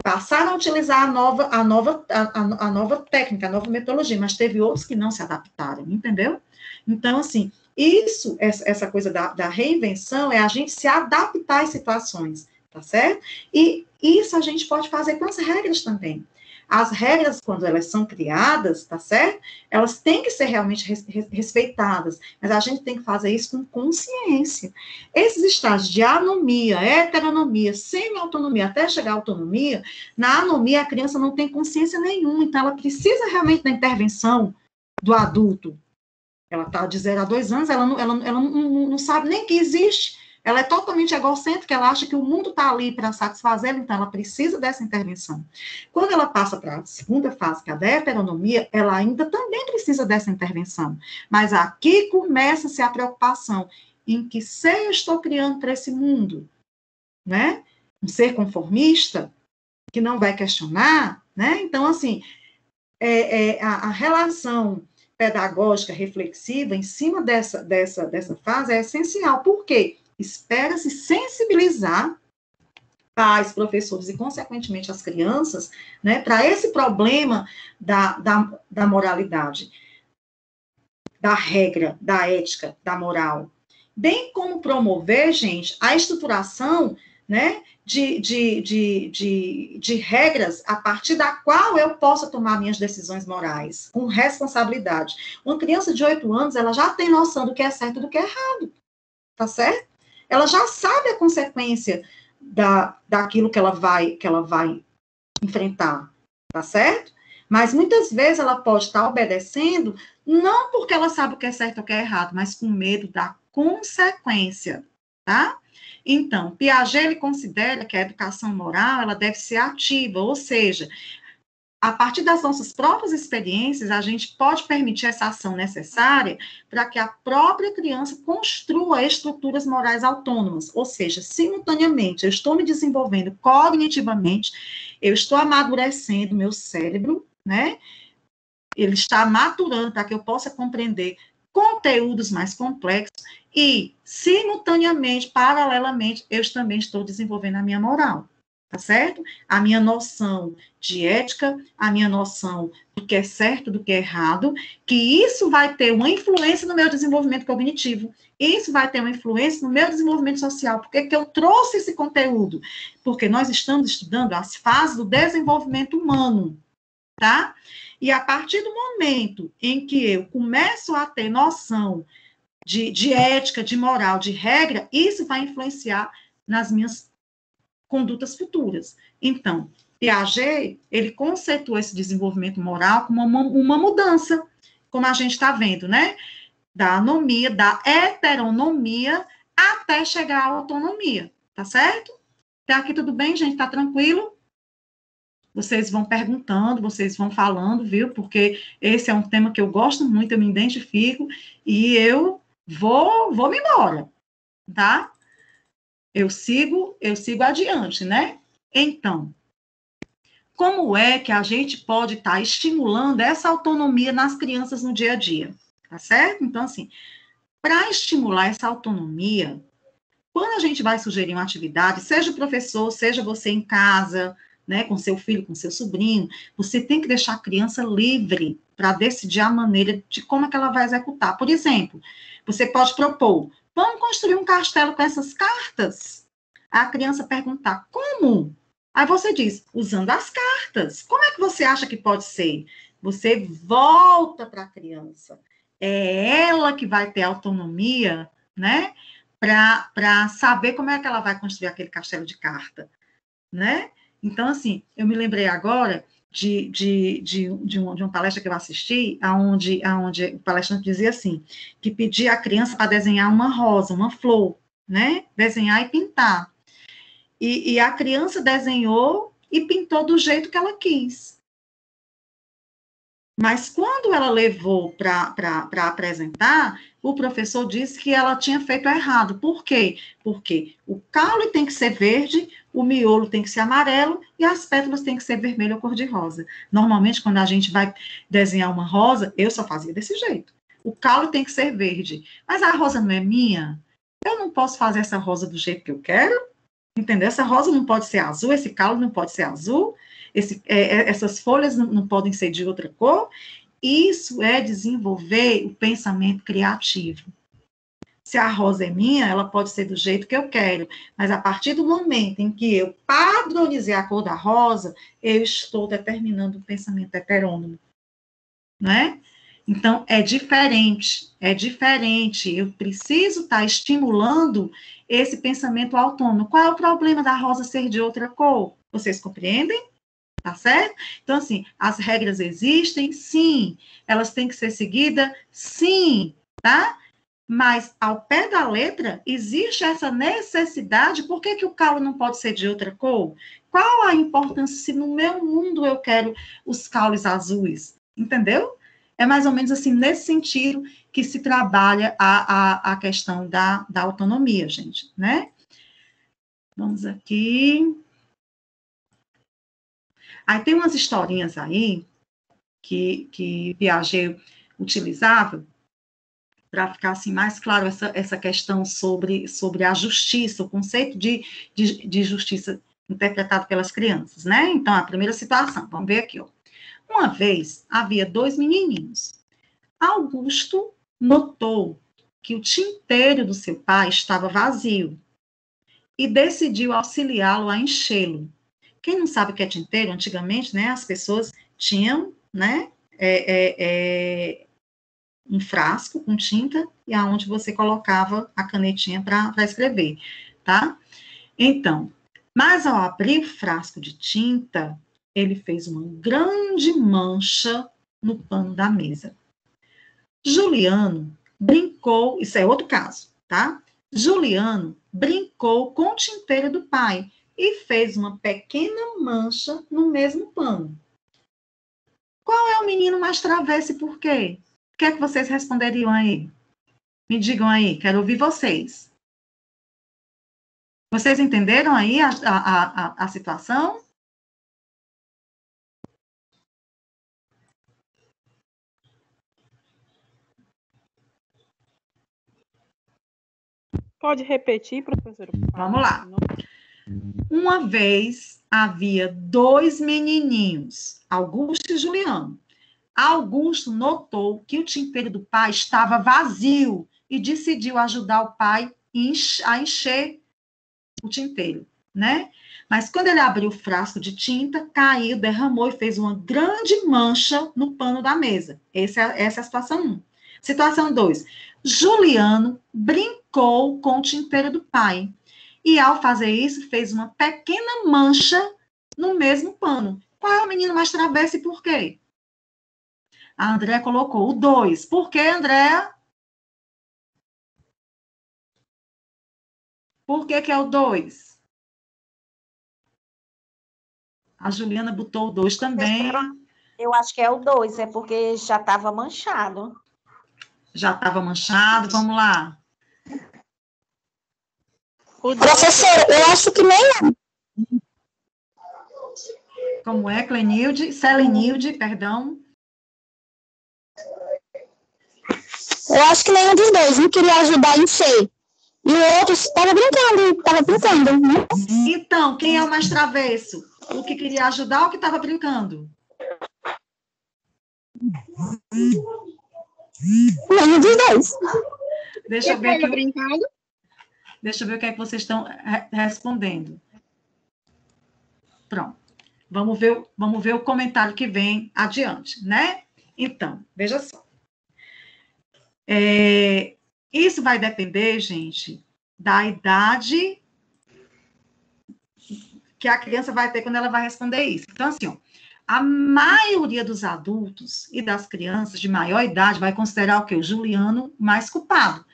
passaram a utilizar a nova técnica, a nova metodologia, mas teve outros que não se adaptaram, entendeu? Então, assim, essa coisa da reinvenção é a gente se adaptar às situações, tá certo? E isso a gente pode fazer com as regras também. As regras, quando elas são criadas, tá certo? Elas têm que ser realmente respeitadas, mas a gente tem que fazer isso com consciência. Esses estágios de anomia, heteronomia, semi-autonomia, até chegar à autonomia, na anomia a criança não tem consciência nenhuma, então ela precisa realmente da intervenção do adulto. Ela está de 0 a 2 anos, ela não sabe nem que existe. Ela é totalmente egocêntrica, ela acha que o mundo está ali para satisfazê-la, então ela precisa dessa intervenção. Quando ela passa para a segunda fase, que é a da heteronomia, ela ainda também precisa dessa intervenção. Mas aqui começa-se a preocupação em que ser eu estou criando para esse mundo, né? Um ser conformista, que não vai questionar, né? Então, assim, a relação pedagógica reflexiva em cima dessa fase é essencial. Por quê? Espera-se sensibilizar pais, professores e, consequentemente, as crianças, né, para esse problema da moralidade, da regra, da ética, da moral. Bem como promover, gente, a estruturação, né, de regras a partir da qual eu possa tomar minhas decisões morais, com responsabilidade. Uma criança de 8 anos, ela já tem noção do que é certo e do que é errado, tá certo? Ela já sabe a consequência daquilo que ela vai enfrentar, tá certo? Mas muitas vezes ela pode estar obedecendo, não porque ela sabe o que é certo ou o que é errado, mas com medo da consequência, tá? Então, Piaget, ele considera que a educação moral, ela deve ser ativa, ou seja, a partir das nossas próprias experiências, a gente pode permitir essa ação necessária para que a própria criança construa estruturas morais autônomas, ou seja, simultaneamente, eu estou me desenvolvendo cognitivamente, eu estou amadurecendo meu cérebro, né? Ele está maturando para que eu possa compreender conteúdos mais complexos e, simultaneamente, paralelamente, eu também estou desenvolvendo a minha moral. Tá certo? A minha noção de ética, a minha noção do que é certo, do que é errado, que isso vai ter uma influência no meu desenvolvimento cognitivo, isso vai ter uma influência no meu desenvolvimento social. Por que eu trouxe esse conteúdo? Porque nós estamos estudando as fases do desenvolvimento humano, tá? E a partir do momento em que eu começo a ter noção de ética, de moral, de regra, isso vai influenciar nas minhas condutas futuras. Então, Piaget, ele conceituou esse desenvolvimento moral como uma mudança, como a gente está vendo, né? Da anomia, da heteronomia, até chegar à autonomia, tá certo? Até aqui tudo bem, gente? Tá tranquilo? Vocês vão perguntando, vocês vão falando, viu? Porque esse é um tema que eu gosto muito, eu me identifico, e eu vou-me embora, tá? Eu sigo adiante, né? Então, como é que a gente pode estar estimulando essa autonomia nas crianças no dia a dia? Tá certo? Então, assim, para estimular essa autonomia, quando a gente vai sugerir uma atividade, seja o professor, seja você em casa, né, com seu filho, com seu sobrinho, você tem que deixar a criança livre para decidir a maneira de como é que ela vai executar. Por exemplo, você pode propor, vamos construir um castelo com essas cartas? A criança perguntar, como? Aí você diz, usando as cartas. Como é que você acha que pode ser? Você volta para a criança. É ela que vai ter autonomia, né? Para saber como é que ela vai construir aquele castelo de carta, né? Então, assim, eu me lembrei agora de uma palestra que eu assisti, onde o palestrante dizia assim, que pedia à criança para desenhar uma rosa, uma flor, né? Desenhar e pintar. E a criança desenhou e pintou do jeito que ela quis. Mas quando ela levou para apresentar, o professor disse que ela tinha feito errado. Por quê? Porque o caule tem que ser verde, o miolo tem que ser amarelo e as pétalas têm que ser vermelho ou cor-de-rosa. Normalmente, quando a gente vai desenhar uma rosa, eu só fazia desse jeito. O caule tem que ser verde. Mas a rosa não é minha. Eu não posso fazer essa rosa do jeito que eu quero. Entendeu? Essa rosa não pode ser azul, esse caule não pode ser azul, essas folhas não podem ser de outra cor. Isso é desenvolver o pensamento criativo. Se a rosa é minha, ela pode ser do jeito que eu quero, mas a partir do momento em que eu padronizei a cor da rosa, eu estou determinando o pensamento heterônomo, né? Então, é diferente. Eu preciso estar estimulando esse pensamento autônomo. Qual é o problema da rosa ser de outra cor? Vocês compreendem? Tá certo? Então, assim, as regras existem? Sim. Elas têm que ser seguidas? Sim. Tá? Mas, ao pé da letra, existe essa necessidade. Por que o caule não pode ser de outra cor? Qual a importância se no meu mundo eu quero os caules azuis? Entendeu? É mais ou menos assim, nesse sentido, que se trabalha a questão da autonomia, gente, né? Vamos aqui. Aí tem umas historinhas aí que Piaget utilizava para ficar assim mais claro essa questão sobre a justiça, o conceito de justiça interpretado pelas crianças, né? Então, a primeira situação, vamos ver aqui, ó. Uma vez, havia 2 menininhos. Augusto notou que o tinteiro do seu pai estava vazio e decidiu auxiliá-lo a enchê-lo. Quem não sabe o que é tinteiro, antigamente, né, as pessoas tinham, né, um frasco com tinta e aonde você colocava a canetinha para escrever, tá? Então, mas ao abrir o frasco de tinta, ele fez uma grande mancha no pano da mesa. Juliano brincou, isso é outro caso, tá? Juliano brincou com o tinteiro do pai e fez uma pequena mancha no mesmo pano. Qual é o menino mais travesso e por quê? O que é que vocês responderiam aí? Me digam aí, quero ouvir vocês. Vocês entenderam aí a situação? Pode repetir, professora? Vamos lá. Uma vez havia 2 menininhos, Augusto e Juliano. Augusto notou que o tinteiro do pai estava vazio e decidiu ajudar o pai a encher o tinteiro. né? Mas quando ele abriu o frasco de tinta, caiu, derramou e fez uma grande mancha no pano da mesa. Essa é a situação 1. Situação 2. Juliano brincou com o tinteiro do pai. E, ao fazer isso, fez uma pequena mancha no mesmo pano. Qual é o menino mais travesso e por quê? A Andréa colocou o 2. Por quê, Andréa? Por que é o 2? A Juliana botou o 2 também. Eu acho que é o 2, é porque já estava manchado. Já estava manchado, vamos lá. Professor, eu acho que nem. Como é, Clenilde? Selenilde, perdão. Eu acho que nenhum dos dois. Um queria ajudar em C. E o outro estava brincando, né? Então, quem é o mais travesso? O que queria ajudar ou o que estava brincando? Nenhum dos dois. Deixa eu ver aqui. Deixa eu ver o que é que vocês estão respondendo. Pronto. Vamos ver o comentário que vem adiante, né? Então, veja só. Isso vai depender, gente, da idade que a criança vai ter quando ela vai responder isso. Então, assim, ó, a maioria dos adultos e das crianças de maior idade vai considerar o quê? O Juliano mais culpado.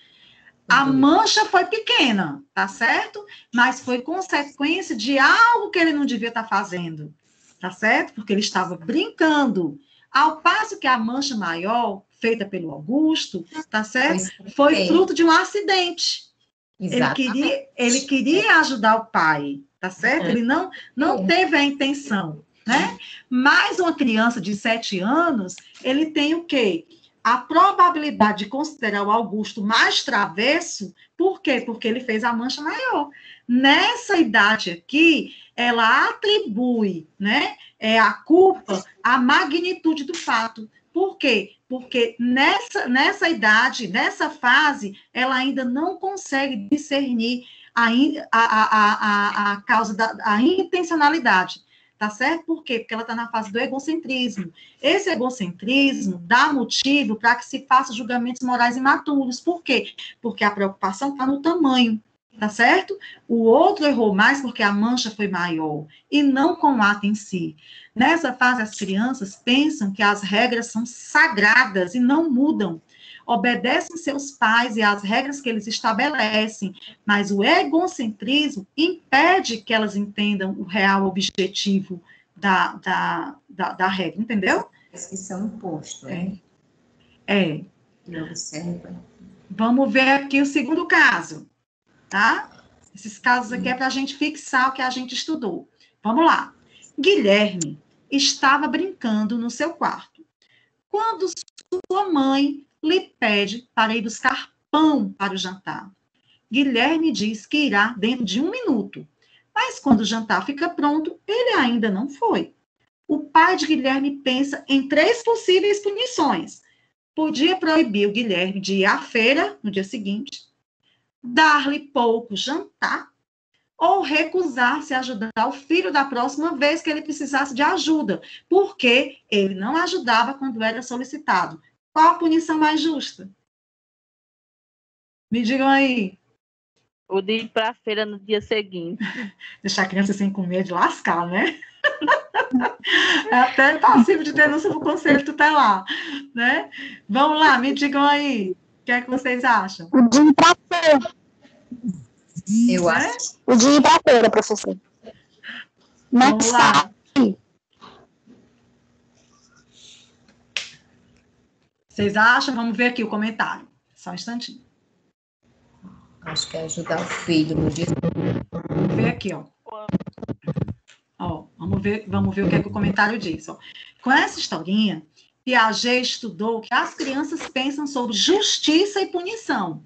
A mancha foi pequena, tá certo? Mas foi consequência de algo que ele não devia estar fazendo, tá certo? Porque ele estava brincando. Ao passo que a mancha maior, feita pelo Augusto, tá certo? Foi fruto de um acidente. Ele queria ajudar o pai, tá certo? Ele não teve a intenção, né? Mas uma criança de 7 anos, ele tem o quê? A probabilidade de considerar o Augusto mais travesso, por quê? Porque ele fez a mancha maior. Nessa idade aqui, ela atribui, né, a culpa à magnitude do fato. Por quê? Porque nessa idade, nessa fase, ela ainda não consegue discernir a causa da intencionalidade. Tá certo? Por quê? Porque ela está na fase do egocentrismo. Esse egocentrismo dá motivo para que se faça julgamentos morais imaturos. Por quê? Porque a preocupação está no tamanho, tá certo? O outro errou mais porque a mancha foi maior, e não com o ato em si. Nessa fase, as crianças pensam que as regras são sagradas e não mudam. Obedecem seus pais e às regras que eles estabelecem, mas o egocentrismo impede que elas entendam o real objetivo da regra, entendeu? Que são impostos, né? Observa. Vamos ver aqui o segundo caso, tá? Esses casos aqui é para a gente fixar o que a gente estudou. Vamos lá. Guilherme estava brincando no seu quarto, quando sua mãe lhe pede para ir buscar pão para o jantar. Guilherme diz que irá dentro de 1 minuto, mas quando o jantar fica pronto, ele ainda não foi. O pai de Guilherme pensa em 3 possíveis punições. Podia proibir o Guilherme de ir à feira no dia seguinte, dar-lhe pouco jantar, ou recusar-se a ajudar o filho da próxima vez que ele precisasse de ajuda, porque ele não ajudava quando era solicitado. Qual a punição mais justa? Me digam aí. O de ir para a feira no dia seguinte. Deixar a criança sem comer de lascar, né? É até passivo de denúncia para o conselho tutelar, né? Vamos lá, me digam aí. O que é que vocês acham? O de ir para a feira. Eu acho. O de ir para a feira, professor. Vamos lá. Vocês acham? Vamos ver aqui o comentário. Só um instantinho. Acho que é ajudar o filho no dia. Vamos ver aqui, ó. Vamos ver o que é que o comentário diz. Ó. Com essa historinha, Piaget estudou o que as crianças pensam sobre justiça e punição.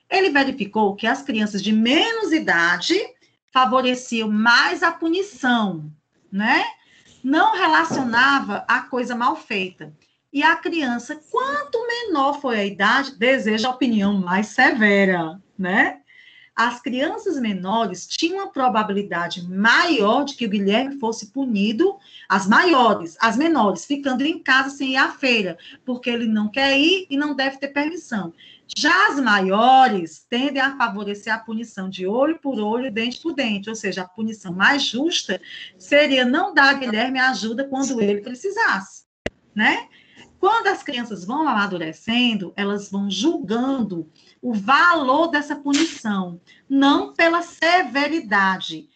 Ele verificou que as crianças de menos idade favoreciam mais a punição, né? Não relacionava a coisa mal feita. E a criança, quanto menor foi a idade, deseja a opinião mais severa, né? as crianças menores tinham uma probabilidade maior de que o Guilherme fosse punido, as menores, ficando em casa sem ir à feira, porque ele não quer ir e não deve ter permissão. Já as maiores tendem a favorecer a punição de olho por olho, dente por dente, ou seja, a punição mais justa seria não dar a Guilherme ajuda quando ele precisasse, né? Quando as crianças vão amadurecendo, elas vão julgando o valor dessa punição, não pela severidade,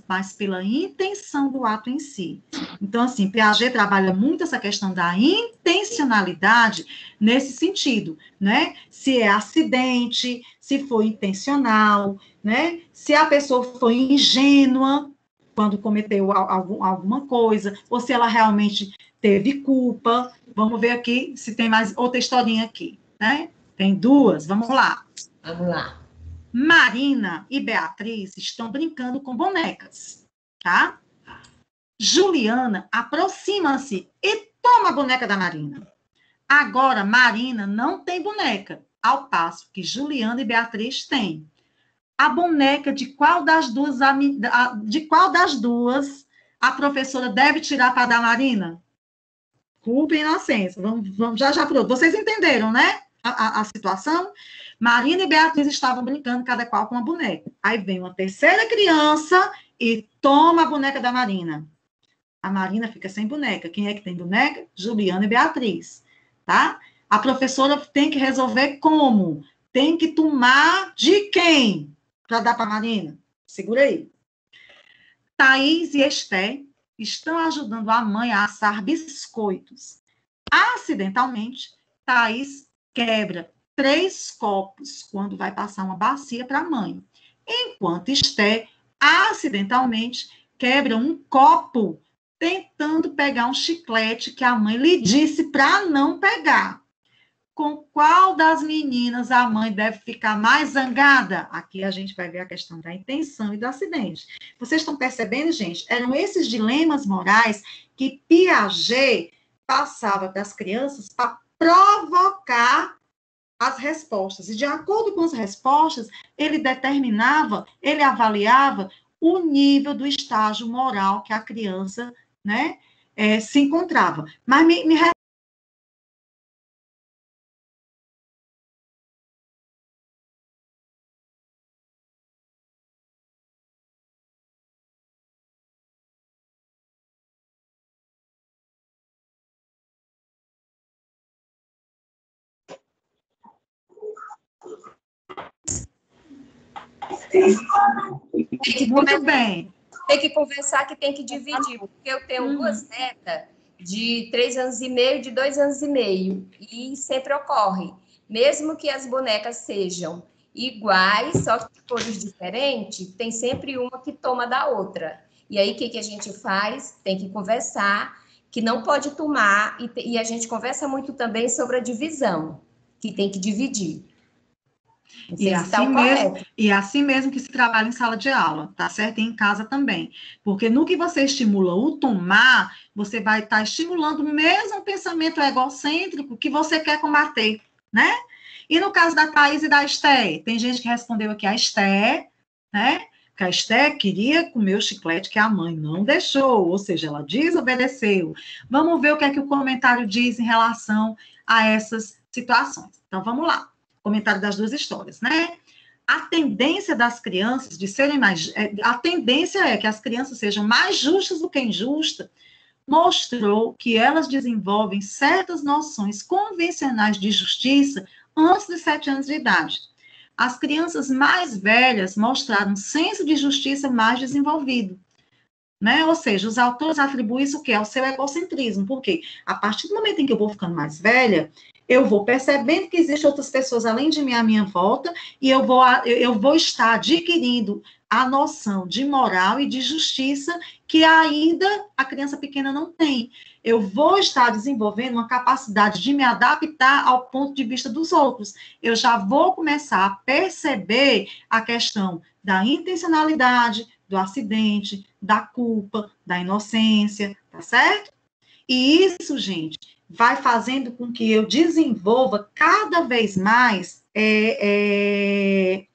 mas pela intenção do ato em si. Então, assim, Piaget trabalha muito essa questão da intencionalidade nesse sentido, né? Se é acidente, se foi intencional, né? Se a pessoa foi ingênua quando cometeu alguma coisa, ou se ela realmente teve culpa. Vamos ver aqui se tem mais outra historinha aqui, né? Tem duas, vamos lá. Vamos lá. Marina e Beatriz estão brincando com bonecas, tá? Juliana aproxima-se e toma a boneca da Marina. Agora, Marina não tem boneca, ao passo que Juliana e Beatriz têm. A boneca de qual das duas a professora deve tirar para dar a Marina? Culpa e inocência. Vamos já pronto. Vocês entenderam, né? A situação? Marina e Beatriz estavam brincando, cada qual com uma boneca. Aí vem uma terceira criança e toma a boneca da Marina. A Marina fica sem boneca. Quem é que tem boneca? Juliana e Beatriz, tá? A professora tem que resolver como? Tem que tomar de quem para dar para a Marina? Segura aí. Thaís e Esté estão ajudando a mãe a assar biscoitos. Acidentalmente, Thaís quebra 3 copos quando vai passar uma bacia para a mãe, enquanto Esté, acidentalmente, quebra um copo tentando pegar um chiclete que a mãe lhe disse para não pegar. Com qual das meninas a mãe deve ficar mais zangada? Aqui a gente vai ver a questão da intenção e do acidente. Vocês estão percebendo, gente? Eram esses dilemas morais que Piaget passava para as crianças para provocar as respostas. E de acordo com as respostas, ele determinava, ele avaliava o nível do estágio moral que a criança, né, se encontrava. Mas me muito bem. Tem que conversar que tem que dividir, porque eu tenho 2 netas de 3 anos e meio, de 2 anos e meio, e sempre ocorre, mesmo que as bonecas sejam iguais, só que de cores diferentes, tem sempre uma que toma da outra. E aí, o que a gente faz? Tem que conversar, que não pode tomar, e a gente conversa muito também sobre a divisão, que tem que dividir. E assim mesmo que se trabalha em sala de aula, tá certo? E em casa também. Porque no que você estimula o tomar, você vai estar estimulando o mesmo pensamento egocêntrico que você quer combater, né? E no caso da Thaís e da Esté, tem gente que respondeu aqui a Esté, né? Que a Esté queria comer o chiclete que a mãe não deixou, ou seja, ela desobedeceu. Vamos ver o que é que o comentário diz em relação a essas situações. Então, vamos lá. Comentário das 2 histórias, né? A tendência das crianças de serem mais... A tendência é que as crianças sejam mais justas do que injustas, mostrou que elas desenvolvem certas noções convencionais de justiça antes de 7 anos de idade. As crianças mais velhas mostraram um senso de justiça mais desenvolvido, né? Ou seja, os autores atribuem isso o quê? Ao seu egocentrismo. Por quê? A partir do momento em que eu vou ficando mais velha, eu vou percebendo que existem outras pessoas além de mim à minha volta, e eu vou estar adquirindo a noção de moral e de justiça que ainda a criança pequena não tem. Eu vou estar desenvolvendo uma capacidade de me adaptar ao ponto de vista dos outros. Eu já vou começar a perceber a questão da intencionalidade, do acidente, da culpa, da inocência, tá certo? E isso, gente, vai fazendo com que eu desenvolva cada vez mais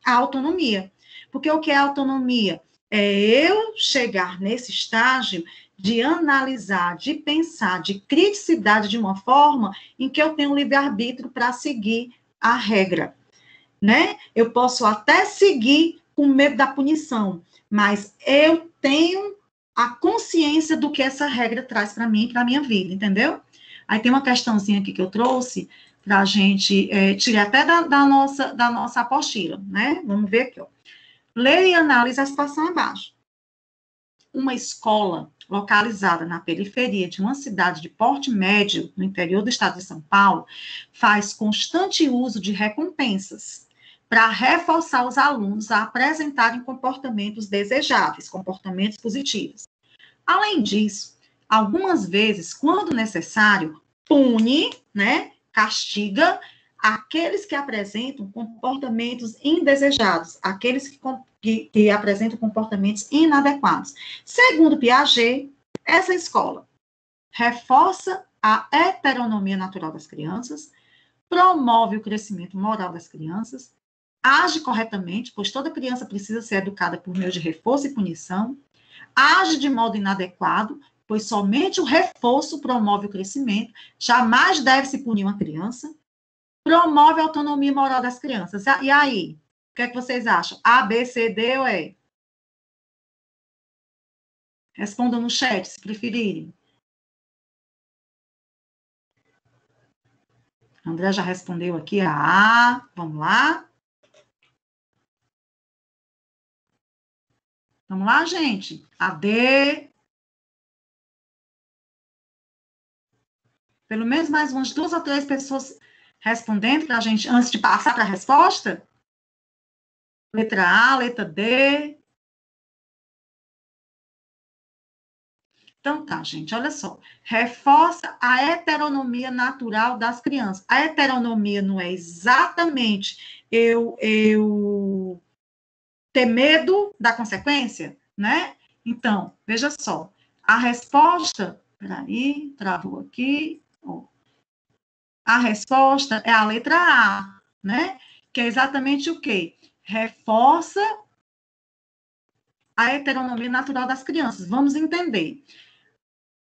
a autonomia. Porque o que é autonomia? É eu chegar nesse estágio de analisar, de pensar, de criticidade de uma forma em que eu tenho livre-arbítrio para seguir a regra, né? Eu posso até seguir com medo da punição, mas eu tenho a consciência do que essa regra traz para mim e para a minha vida, entendeu? Aí tem uma questãozinha aqui que eu trouxe para a gente tirar até da nossa apostila, né? Vamos ver aqui, ó. Leia e analise a situação abaixo. Uma escola localizada na periferia de uma cidade de porte médio, no interior do estado de São Paulo, faz constante uso de recompensas para reforçar os alunos a apresentarem comportamentos desejáveis, comportamentos positivos. Além disso, algumas vezes, quando necessário, pune, né, castiga aqueles que apresentam comportamentos indesejados, aqueles que apresentam comportamentos inadequados. Segundo Piaget, essa escola reforça a heteronomia natural das crianças, promove o crescimento moral das crianças, age corretamente, pois toda criança precisa ser educada por meio de reforço e punição, age de modo inadequado, pois somente o reforço promove o crescimento, jamais deve-se punir uma criança, promove a autonomia moral das crianças. E aí? O que é que vocês acham? A, B, C, D ou E? Respondam no chat, se preferirem. André já respondeu aqui a A. Vamos lá? Vamos lá, gente? A D. Pelo menos mais umas 2 ou 3 pessoas respondendo para a gente, antes de passar para a resposta. Letra A, letra D. Então tá, gente, olha só. Reforça a heteronomia natural das crianças. A heteronomia não é exatamente eu ter medo da consequência, né? Então, veja só. A resposta, peraí, travou aqui. A resposta é a letra A, né? Que é exatamente o quê? Reforça a heteronomia natural das crianças. Vamos entender.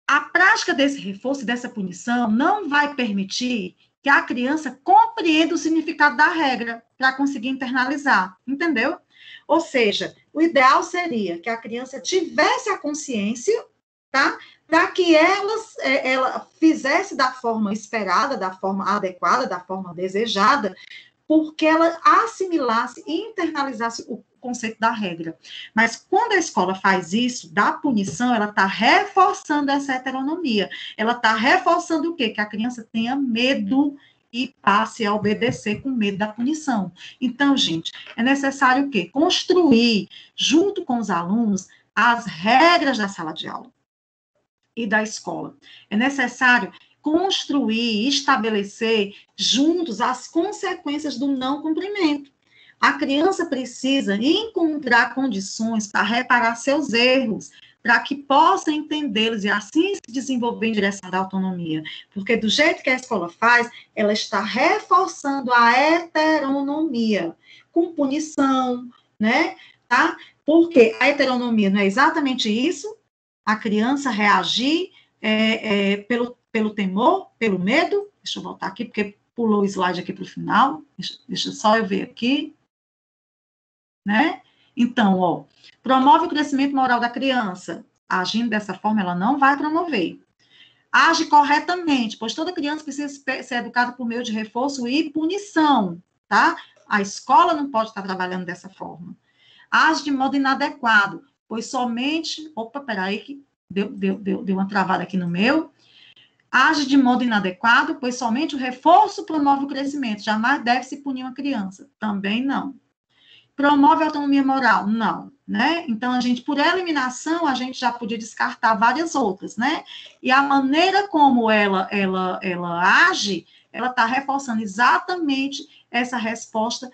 A prática desse reforço e dessa punição não vai permitir que a criança compreenda o significado da regra para conseguir internalizar, entendeu? Ou seja, o ideal seria que a criança tivesse a consciência, tá? Para que ela fizesse da forma esperada, da forma adequada, da forma desejada, porque ela assimilasse e internalizasse o conceito da regra. Mas quando a escola faz isso, da punição, ela está reforçando essa heteronomia. Ela está reforçando o quê? Que a criança tenha medo e passe a obedecer com medo da punição. Então, gente, é necessário o quê? Construir, junto com os alunos, as regras da sala de aula e da escola. É necessário construir, estabelecer juntos as consequências do não cumprimento. A criança precisa encontrar condições para reparar seus erros, para que possa entendê-los e assim se desenvolver em direção da autonomia. Porque do jeito que a escola faz, ela está reforçando a heteronomia, com punição, né? Tá? Porque a heteronomia não é exatamente isso? A criança reagir pelo temor, pelo medo. Deixa eu voltar aqui, porque pulou o slide aqui para o final. Deixa só eu ver aqui. Né? Então, ó, promove o crescimento moral da criança. Agindo dessa forma, ela não vai promover. Age corretamente, pois toda criança precisa ser educada por meio de reforço e punição, tá? A escola não pode estar trabalhando dessa forma. Age de modo inadequado, pois somente... Opa, peraí, que deu uma travada aqui no meu. Age de modo inadequado, pois somente o reforço promove o crescimento. Jamais deve-se punir uma criança. Também não. Promove a autonomia moral? Não, né? Então, por eliminação, a gente já podia descartar várias outras, né? E a maneira como ela age, ela está reforçando exatamente essa resposta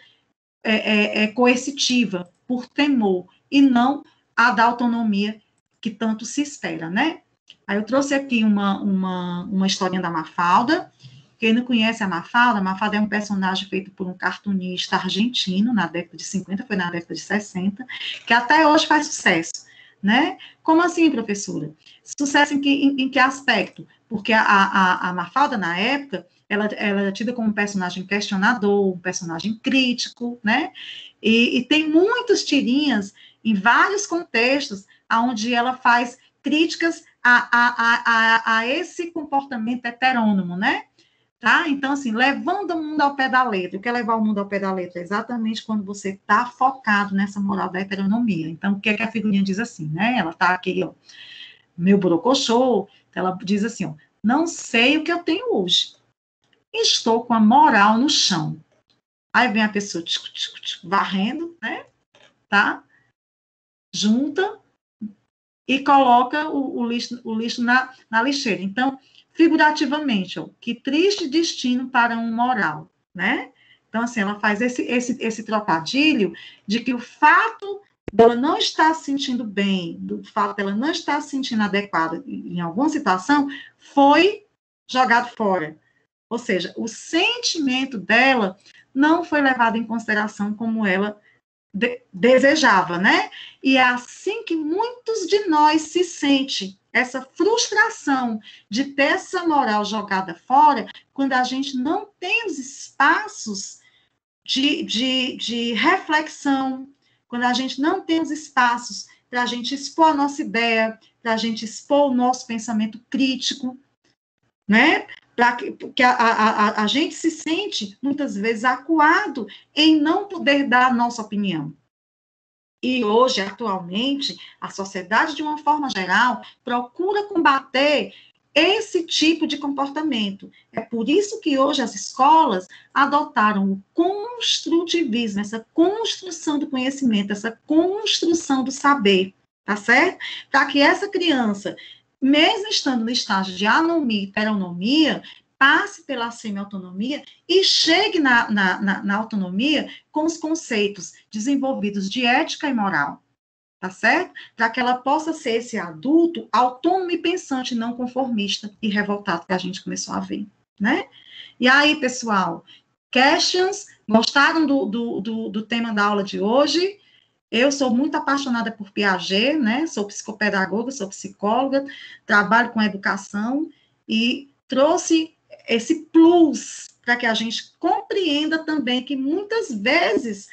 coercitiva, por temor, e não a da autonomia que tanto se espera, né? Aí eu trouxe aqui uma historinha da Mafalda, Quem não conhece a Mafalda é um personagem feito por um cartunista argentino na década de 50, foi na década de 60, que até hoje faz sucesso, né? Como assim, professora? Sucesso em que aspecto? Porque a Mafalda, na época, ela era tida como um personagem questionador, um personagem crítico, né? E tem muitas tirinhas em vários contextos onde ela faz críticas a esse comportamento heterônomo, né? Tá? Então, assim, levando o mundo ao pé da letra. O que é levar o mundo ao pé da letra? Exatamente quando você está focado nessa moral da heteronomia. Então, o que é que a figurinha diz assim, né? Ela está aqui, ó, meu borocochô, ela diz assim, ó, não sei o que eu tenho hoje. Estou com a moral no chão. Aí vem a pessoa varrendo, né? Tá? Junta e coloca o lixo na lixeira. Então, figurativamente, ó, que triste destino para um moral, né? Então, assim, ela faz esse trocadilho de que o fato dela não estar se sentindo bem, do fato dela não estar se sentindo adequada em alguma situação, foi jogado fora. Ou seja, o sentimento dela não foi levado em consideração como ela desejava, né? E é assim que muitos de nós se sentem, essa frustração de ter essa moral jogada fora, quando a gente não tem os espaços de reflexão, quando a gente não tem os espaços para a gente expor a nossa ideia, para a gente expor o nosso pensamento crítico, né? Porque a gente se sente, muitas vezes, acuado em não poder dar a nossa opinião. E hoje, atualmente, a sociedade, de uma forma geral, procura combater esse tipo de comportamento. É por isso que hoje as escolas adotaram o construtivismo, essa construção do conhecimento, essa construção do saber, tá certo? Para que essa criança, mesmo estando no estágio de anomia e heteronomia, passe pela semi-autonomia e chegue na autonomia com os conceitos desenvolvidos de ética e moral, tá certo? Para que ela possa ser esse adulto autônomo e pensante, não conformista e revoltado que a gente começou a ver, né? E aí, pessoal, questions? Gostaram do tema da aula de hoje? Eu sou muito apaixonada por Piaget, né? Sou psicopedagoga, sou psicóloga, trabalho com educação e trouxe esse plus para que a gente compreenda também que muitas vezes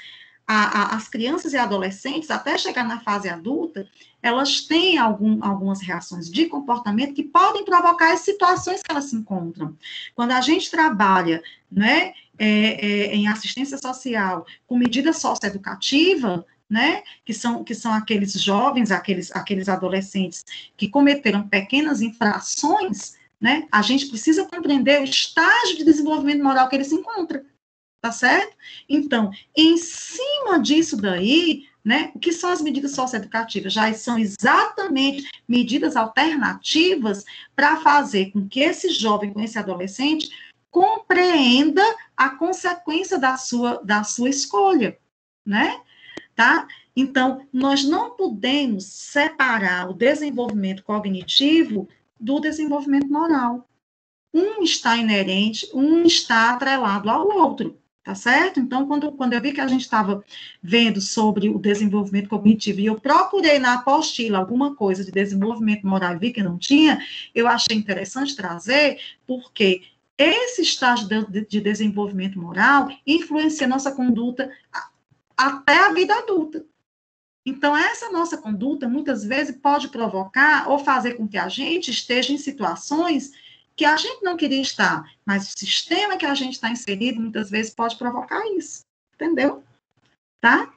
as crianças e adolescentes, até chegar na fase adulta, elas têm algumas reações de comportamento que podem provocar as situações que elas se encontram. Quando a gente trabalha, né, em assistência social com medida socioeducativa, né, que são aqueles jovens, aqueles adolescentes que cometeram pequenas infrações, né, a gente precisa compreender o estágio de desenvolvimento moral que ele se encontra, tá certo? Então, em cima disso daí, né, o que são as medidas socioeducativas? Já são exatamente medidas alternativas para fazer com que esse jovem, com esse adolescente, compreenda a consequência da sua escolha, né? Tá? Então, nós não podemos separar o desenvolvimento cognitivo do desenvolvimento moral. Um está inerente, um está atrelado ao outro, tá certo? Então, quando eu vi que a gente estava vendo sobre o desenvolvimento cognitivo e eu procurei na apostila alguma coisa de desenvolvimento moral e vi que não tinha, eu achei interessante trazer, porque esse estágio de desenvolvimento moral influencia nossa conduta até a vida adulta. Então, essa nossa conduta, muitas vezes, pode provocar ou fazer com que a gente esteja em situações que a gente não queria estar, mas o sistema que a gente está inserido, muitas vezes, pode provocar isso. Entendeu? Tá?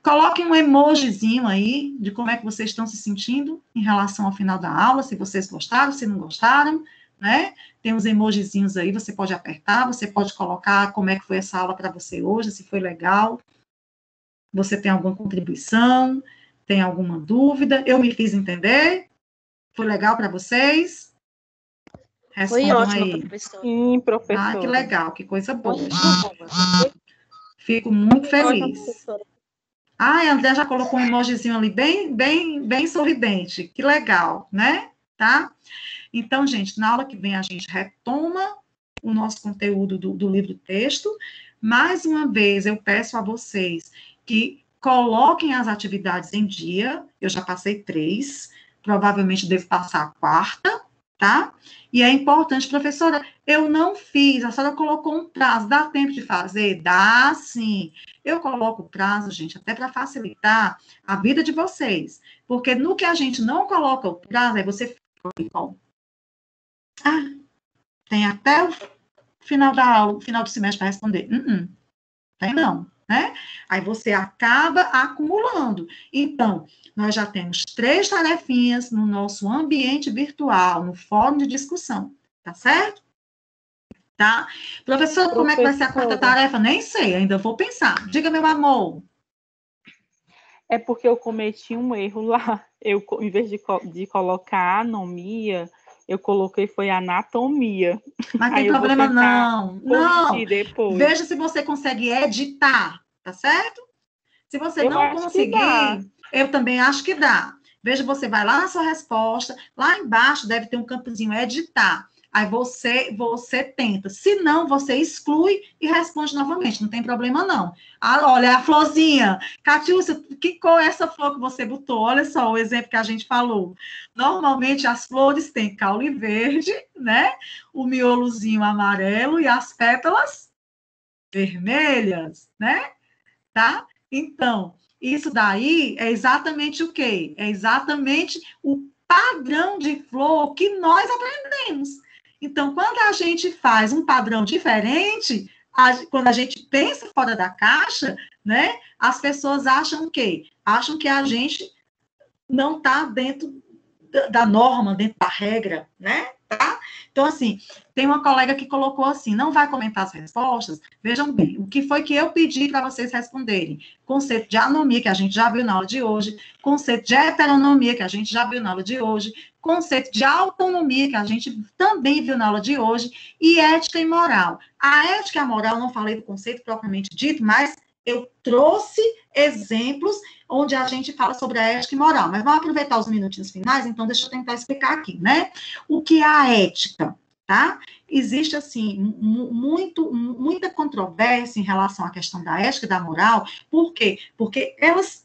Coloquem um emojizinho aí de como é que vocês estão se sentindo em relação ao final da aula, se vocês gostaram, se não gostaram, né? Tem uns emojizinhos aí, você pode apertar, você pode colocar como é que foi essa aula para você hoje, se foi legal. Você tem alguma contribuição? Tem alguma dúvida? Eu me fiz entender? Foi legal para vocês? Foi Respondam ótimo, aí. professor. Sim, professor. Ah, que legal, que coisa boa. Muito boa. Fico muito Foi ótimo, feliz. professora. Ah, a André já colocou um emojizinho ali bem sorridente. Que legal, né? Tá? Então, gente, na aula que vem a gente retoma o nosso conteúdo do livro-texto. Mais uma vez, eu peço a vocês que coloquem as atividades em dia. Eu já passei 3, provavelmente devo passar a 4ª, tá? E é importante, professora, eu não fiz, a senhora colocou um prazo, dá tempo de fazer? Dá, sim. Eu coloco o prazo, gente, até para facilitar a vida de vocês, porque no que a gente não coloca o prazo, aí você fica, tem até o final da aula, o final do semestre para responder. Tem não, né? Aí você acaba acumulando. Então, nós já temos 3 tarefinhas no nosso ambiente virtual, no fórum de discussão, tá certo? Tá? Professor, como é que vai ser a 4ª tarefa? Nem sei, ainda vou pensar. Diga, meu amor. É porque eu cometi um erro lá. Eu, em vez de colocar anomia, eu coloquei foi anatomia. Mas tem problema não. Depois. Veja se você consegue editar, tá certo? Se você não conseguir, eu também acho que dá. Veja, você vai lá na sua resposta, lá embaixo deve ter um campozinho editar. Aí você tenta. Se não, você exclui e responde novamente. Não tem problema, não. Olha, a florzinha. Catiúcia, que cor é essa flor que você botou? Olha só o exemplo que a gente falou. Normalmente, as flores têm caule verde, né? O miolozinho amarelo e as pétalas vermelhas, né? Tá? Então, isso daí é exatamente o quê? É exatamente o padrão de flor que nós aprendemos. Então, quando a gente faz um padrão diferente, quando a gente pensa fora da caixa, né, as pessoas acham o quê? Acham que a gente não está dentro da norma, dentro da regra, né? Tá? Então, assim, tem uma colega que colocou assim, não vai comentar as respostas? Vejam bem, o que foi que eu pedi para vocês responderem? Conceito de anomia, que a gente já viu na aula de hoje, conceito de heteronomia, que a gente já viu na aula de hoje, conceito de autonomia, que a gente também viu na aula de hoje, e ética e moral. A ética e a moral, não falei do conceito propriamente dito, mas eu trouxe exemplos onde a gente fala sobre a ética e moral, mas vamos aproveitar os minutinhos finais, então deixa eu tentar explicar aqui, né? O que é a ética, tá? Existe, assim, muita controvérsia em relação à questão da ética e da moral, por quê? Porque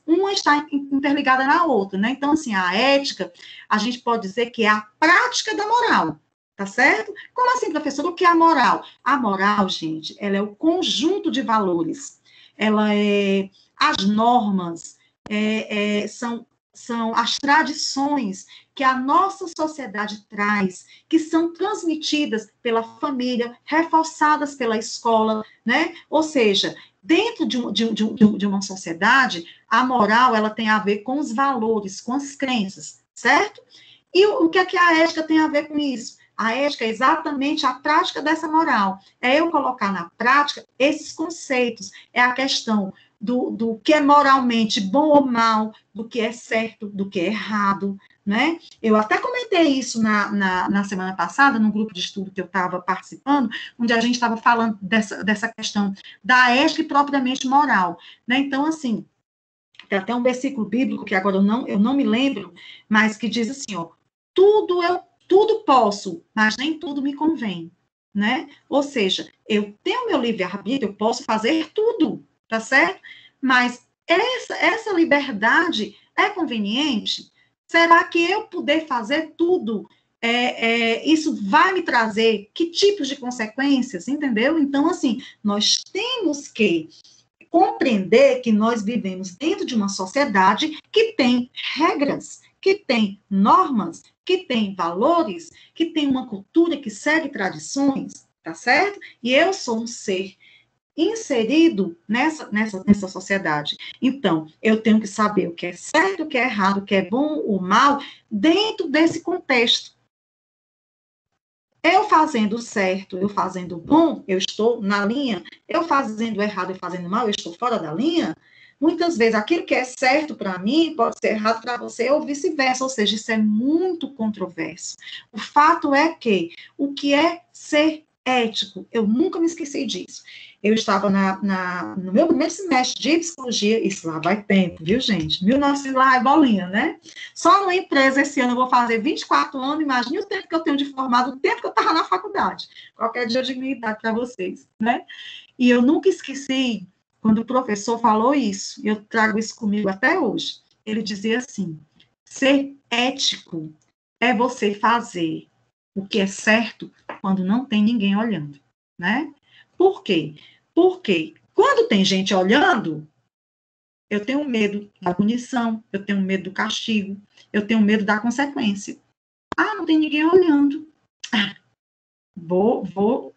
uma está interligada na outra, né? Então, assim, a ética, a gente pode dizer que é a prática da moral, tá certo? Como assim, professor? O que é a moral? A moral, gente, ela é o conjunto de valores, ela é as normas, são as tradições que a nossa sociedade traz, que são transmitidas pela família, reforçadas pela escola, né? Ou seja, dentro de uma sociedade, a moral, ela tem a ver com os valores, com as crenças, certo? E o que é que a ética tem a ver com isso? A ética é exatamente a prática dessa moral. É eu colocar na prática esses conceitos. É a questão do que é moralmente bom ou mal, do que é certo, do que é errado, né? Eu até comentei isso na semana passada, num grupo de estudo que eu estava participando, onde a gente estava falando dessa questão da ética propriamente moral, né? Então, assim, tem até um versículo bíblico que agora eu não me lembro, mas que diz assim, ó, tudo posso, mas nem tudo me convém, né? Ou seja, eu tenho meu livre-arbítrio, eu posso fazer tudo, tá certo? Mas essa liberdade é conveniente? Será que eu poder fazer tudo, isso vai me trazer que tipos de consequências, entendeu? Então, assim, nós temos que compreender que nós vivemos dentro de uma sociedade que tem regras, que tem normas, que tem valores, que tem uma cultura que segue tradições, tá certo? E eu sou um ser inserido nessa sociedade. Então, eu tenho que saber o que é certo, o que é errado, o que é bom, o mal, dentro desse contexto. Eu fazendo certo, eu fazendo bom, eu estou na linha. Eu fazendo errado e fazendo mal, eu estou fora da linha. Muitas vezes, aquilo que é certo para mim pode ser errado para você ou vice-versa. Ou seja, isso é muito controverso. O fato é que o que é ser ético. Eu nunca me esqueci disso. Eu estava no meu primeiro semestre de psicologia, isso lá vai tempo, viu, gente? 1900 lá é bolinha, né? Só numa empresa esse ano eu vou fazer 24 anos, imagine o tempo que eu tenho de formado, o tempo que eu estava na faculdade. Qualquer dia de minha idade para vocês, né? E eu nunca esqueci quando o professor falou isso, eu trago isso comigo até hoje. Ele dizia assim, ser ético é você fazer o que é certo quando não tem ninguém olhando, né? Por quê? Porque quando tem gente olhando, eu tenho medo da punição, eu tenho medo do castigo, eu tenho medo da consequência. Ah, não tem ninguém olhando. Ah, vou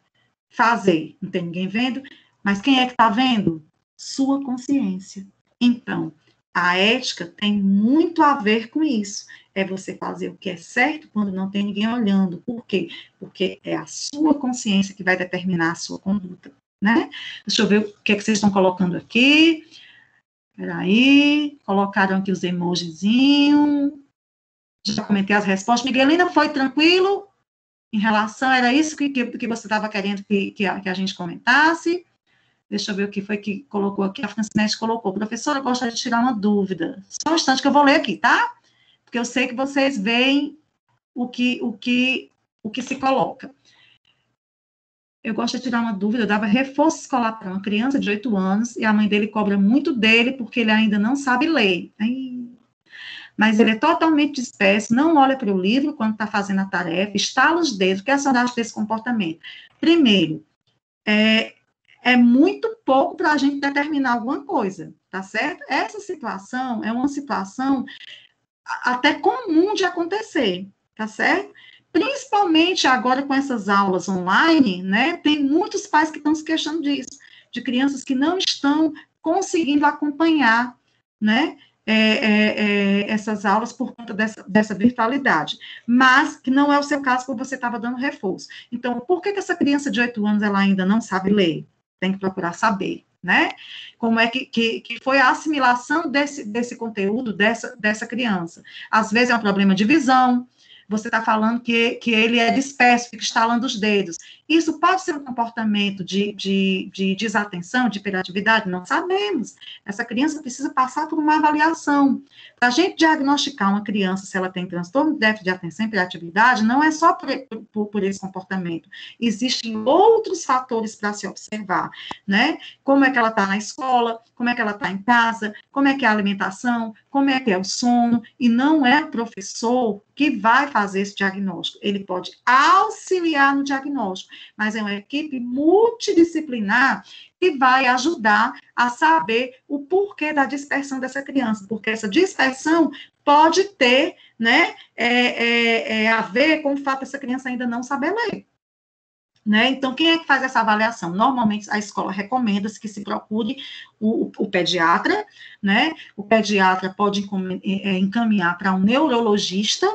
fazer. Não tem ninguém vendo, mas quem é que está vendo? Sua consciência. Então, a ética tem muito a ver com isso. É você fazer o que é certo quando não tem ninguém olhando. Por quê? Porque é a sua consciência que vai determinar a sua conduta, né? Deixa eu ver o que é que vocês estão colocando aqui. Peraí, colocaram aqui os emojizinhos. Já comentei as respostas. Miguelina, foi tranquilo? Em relação, era isso que você estava querendo que a gente comentasse? Deixa eu ver o que foi que colocou aqui. A Francinete colocou. Professora, eu gostaria de tirar uma dúvida. Só um instante que eu vou ler aqui, tá? Porque eu sei que vocês veem o que se coloca. Eu gosto de tirar uma dúvida. Eu dava reforço escolar para uma criança de 8 anos e a mãe dele cobra muito dele porque ele ainda não sabe ler. Mas ele é totalmente disperso, não olha para o livro quando está fazendo a tarefa, estala os dedos. O que a senhora acha desse comportamento? Primeiro, é muito pouco para a gente determinar alguma coisa, tá certo? Essa situação é uma situação até comum de acontecer, tá certo? Principalmente agora com essas aulas online, né? Tem muitos pais que estão se queixando disso, de crianças que não estão conseguindo acompanhar, né? Essas aulas por conta dessa virtualidade, mas que não é o seu caso, porque você estava dando reforço. Então, por que essa criança de 8 anos ela ainda não sabe ler? Tem que procurar saber, né? Como é que foi a assimilação desse conteúdo dessa criança. Às vezes é um problema de visão, você está falando que ele é disperso, fica estalando os dedos. Isso pode ser um comportamento de desatenção, de hiperatividade? Não sabemos. Essa criança precisa passar por uma avaliação. Para a gente diagnosticar uma criança se ela tem transtorno de déficit de atenção e hiperatividade, não é só por esse comportamento. Existem outros fatores para se observar, né? Como é que ela está na escola, como é que ela está em casa, como é que é a alimentação, como é que é o sono, e não é o professor que vai fazer esse diagnóstico. Ele pode auxiliar no diagnóstico, mas é uma equipe multidisciplinar que vai ajudar a saber o porquê da dispersão dessa criança, porque essa dispersão pode ter, né, a ver com o fato dessa criança ainda não saber ler. Né? Então, quem é que faz essa avaliação? Normalmente, a escola recomenda que se procure o pediatra, né? O pediatra pode encaminhar para um neurologista,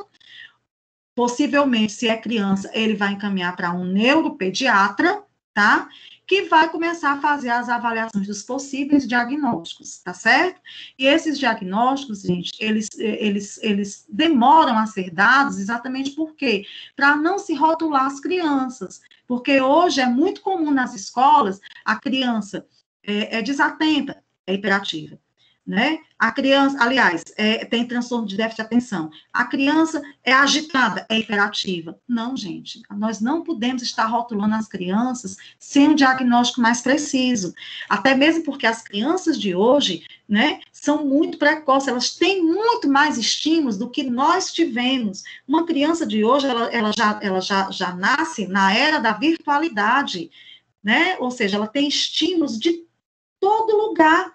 possivelmente, se é criança, ele vai encaminhar para um neuropediatra, tá? Que vai começar a fazer as avaliações dos possíveis diagnósticos, tá certo? E esses diagnósticos, gente, eles demoram a ser dados exatamente por quê? Para não se rotular as crianças, porque hoje é muito comum nas escolas a criança é desatenta, é hiperativa, né? A criança, aliás, tem transtorno de déficit de atenção. A criança é agitada, é hiperativa. Não, gente, nós não podemos estar rotulando as crianças sem um diagnóstico mais preciso. Até mesmo porque as crianças de hoje, né, são muito precoces, elas têm muito mais estímulos do que nós tivemos. Uma criança de hoje, ela já nasce na era da virtualidade, né? Ou seja, ela tem estímulos de todo lugar.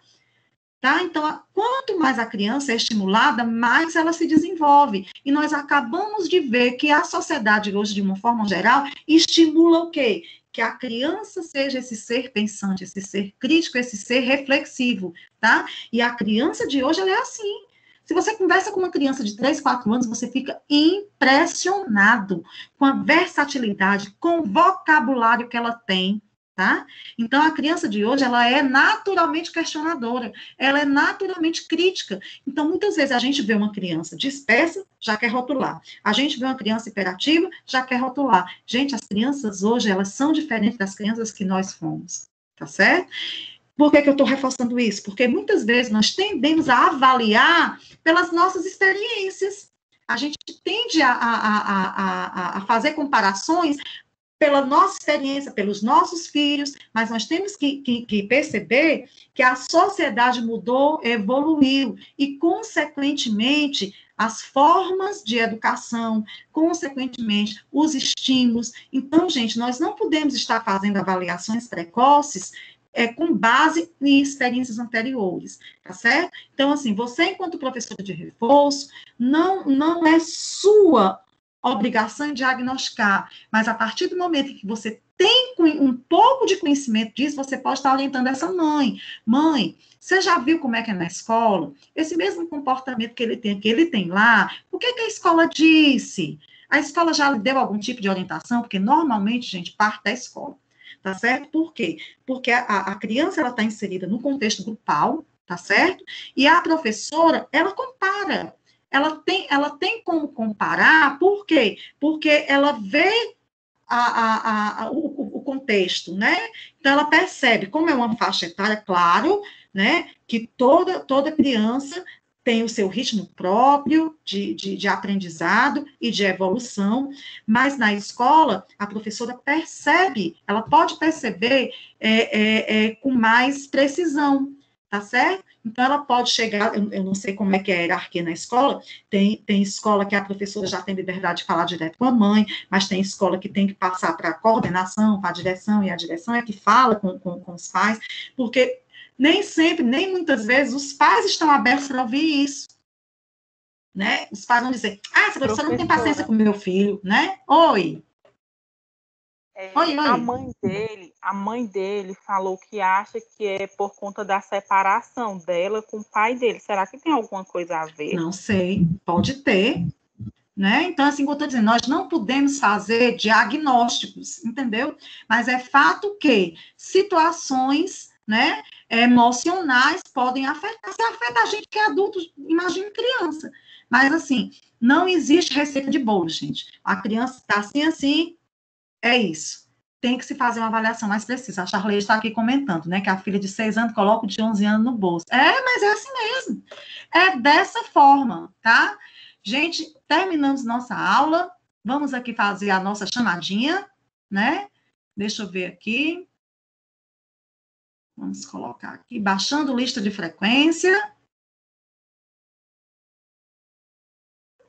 Tá? Então, quanto mais a criança é estimulada, mais ela se desenvolve. E nós acabamos de ver que a sociedade hoje, de uma forma geral, estimula o quê? Que a criança seja esse ser pensante, esse ser crítico, esse ser reflexivo, tá? E a criança de hoje, ela é assim. Se você conversa com uma criança de 3, 4 anos, você fica impressionado com a versatilidade, com o vocabulário que ela tem, tá? Então, a criança de hoje, ela é naturalmente questionadora, ela é naturalmente crítica. Então, muitas vezes, a gente vê uma criança dispersa, já quer rotular. A gente vê uma criança hiperativa, já quer rotular. Gente, as crianças hoje, elas são diferentes das crianças que nós fomos, tá certo? Por que eu estou reforçando isso? Porque muitas vezes nós tendemos a avaliar pelas nossas experiências. A gente tende a fazer comparações pela nossa experiência, pelos nossos filhos, mas nós temos que perceber que a sociedade mudou, evoluiu, e, consequentemente, as formas de educação, consequentemente, os estímulos. Então, gente, nós não podemos estar fazendo avaliações precoces com base em experiências anteriores, tá certo? Então, assim, você, enquanto professora de reforço, não é sua obrigação diagnosticar, mas a partir do momento que você tem um pouco de conhecimento disso, você pode estar orientando essa mãe. Mãe, você já viu como é que é na escola? Esse mesmo comportamento que ele tem lá, o que a escola disse? A escola já lhe deu algum tipo de orientação? Porque normalmente, gente, parte da escola, tá certo? Por quê? Porque a criança, ela está inserida no contexto grupal, tá certo? E a professora, ela compara. Ela tem como comparar, por quê? Porque ela vê o contexto, né? Então, ela percebe, como é uma faixa etária, claro, né, que toda criança tem o seu ritmo próprio de aprendizado e de evolução, mas na escola, a professora percebe, ela pode perceber com mais precisão, tá certo? Então, ela pode chegar, eu não sei como é que é a hierarquia na escola, tem escola que a professora já tem liberdade de falar direto com a mãe, mas tem escola que tem que passar para a coordenação, para a direção, e a direção é que fala com os pais, porque nem sempre, nem muitas vezes, os pais estão abertos para ouvir isso, né? Os pais vão dizer, essa professora não tem paciência com o meu filho, né? Oi. Oi. A mãe dele falou que acha que é por conta da separação dela com o pai dele. Será que tem alguma coisa a ver? Não sei, pode ter, né? Então, assim, como eu estou dizendo, nós não podemos fazer diagnósticos, entendeu? Mas é fato que situações, né, emocionais podem afetar. Se afeta a gente que é adulto, imagina criança. Mas, assim, não existe receita de bolo, gente. A criança está assim, é isso. Tem que se fazer uma avaliação mais precisa. A Charleide está aqui comentando, né, que a filha de 6 anos coloca o de 11 anos no bolso. Mas é assim mesmo. É dessa forma, tá? Gente, terminamos nossa aula. Vamos aqui fazer a nossa chamadinha, né? Deixa eu ver aqui. Vamos colocar aqui, baixando lista de frequência.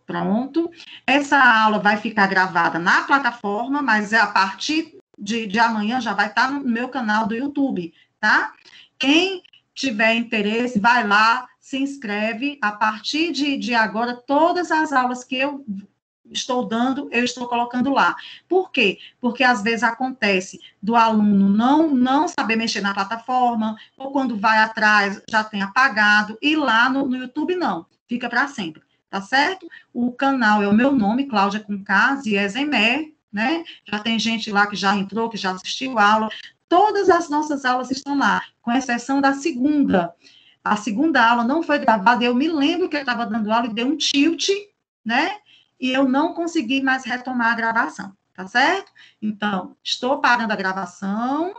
Pronto. Essa aula vai ficar gravada na plataforma, mas a partir de amanhã já vai estar no meu canal do YouTube, tá? Quem tiver interesse, vai lá, se inscreve. A partir de agora, todas as aulas que eu estou dando, eu estou colocando lá. Por quê? Porque às vezes acontece do aluno não saber mexer na plataforma, ou quando vai atrás já tem apagado, e lá no YouTube não, fica para sempre, tá certo? O canal é o meu nome, Cláudia com K, Ziesemer, né? Já tem gente lá que já entrou, que já assistiu a aula. Todas as nossas aulas estão lá, com exceção da segunda. A segunda aula não foi gravada, eu me lembro que eu estava dando aula e deu um tilt, né? E eu não consegui mais retomar a gravação, tá certo? Então, estou parando a gravação,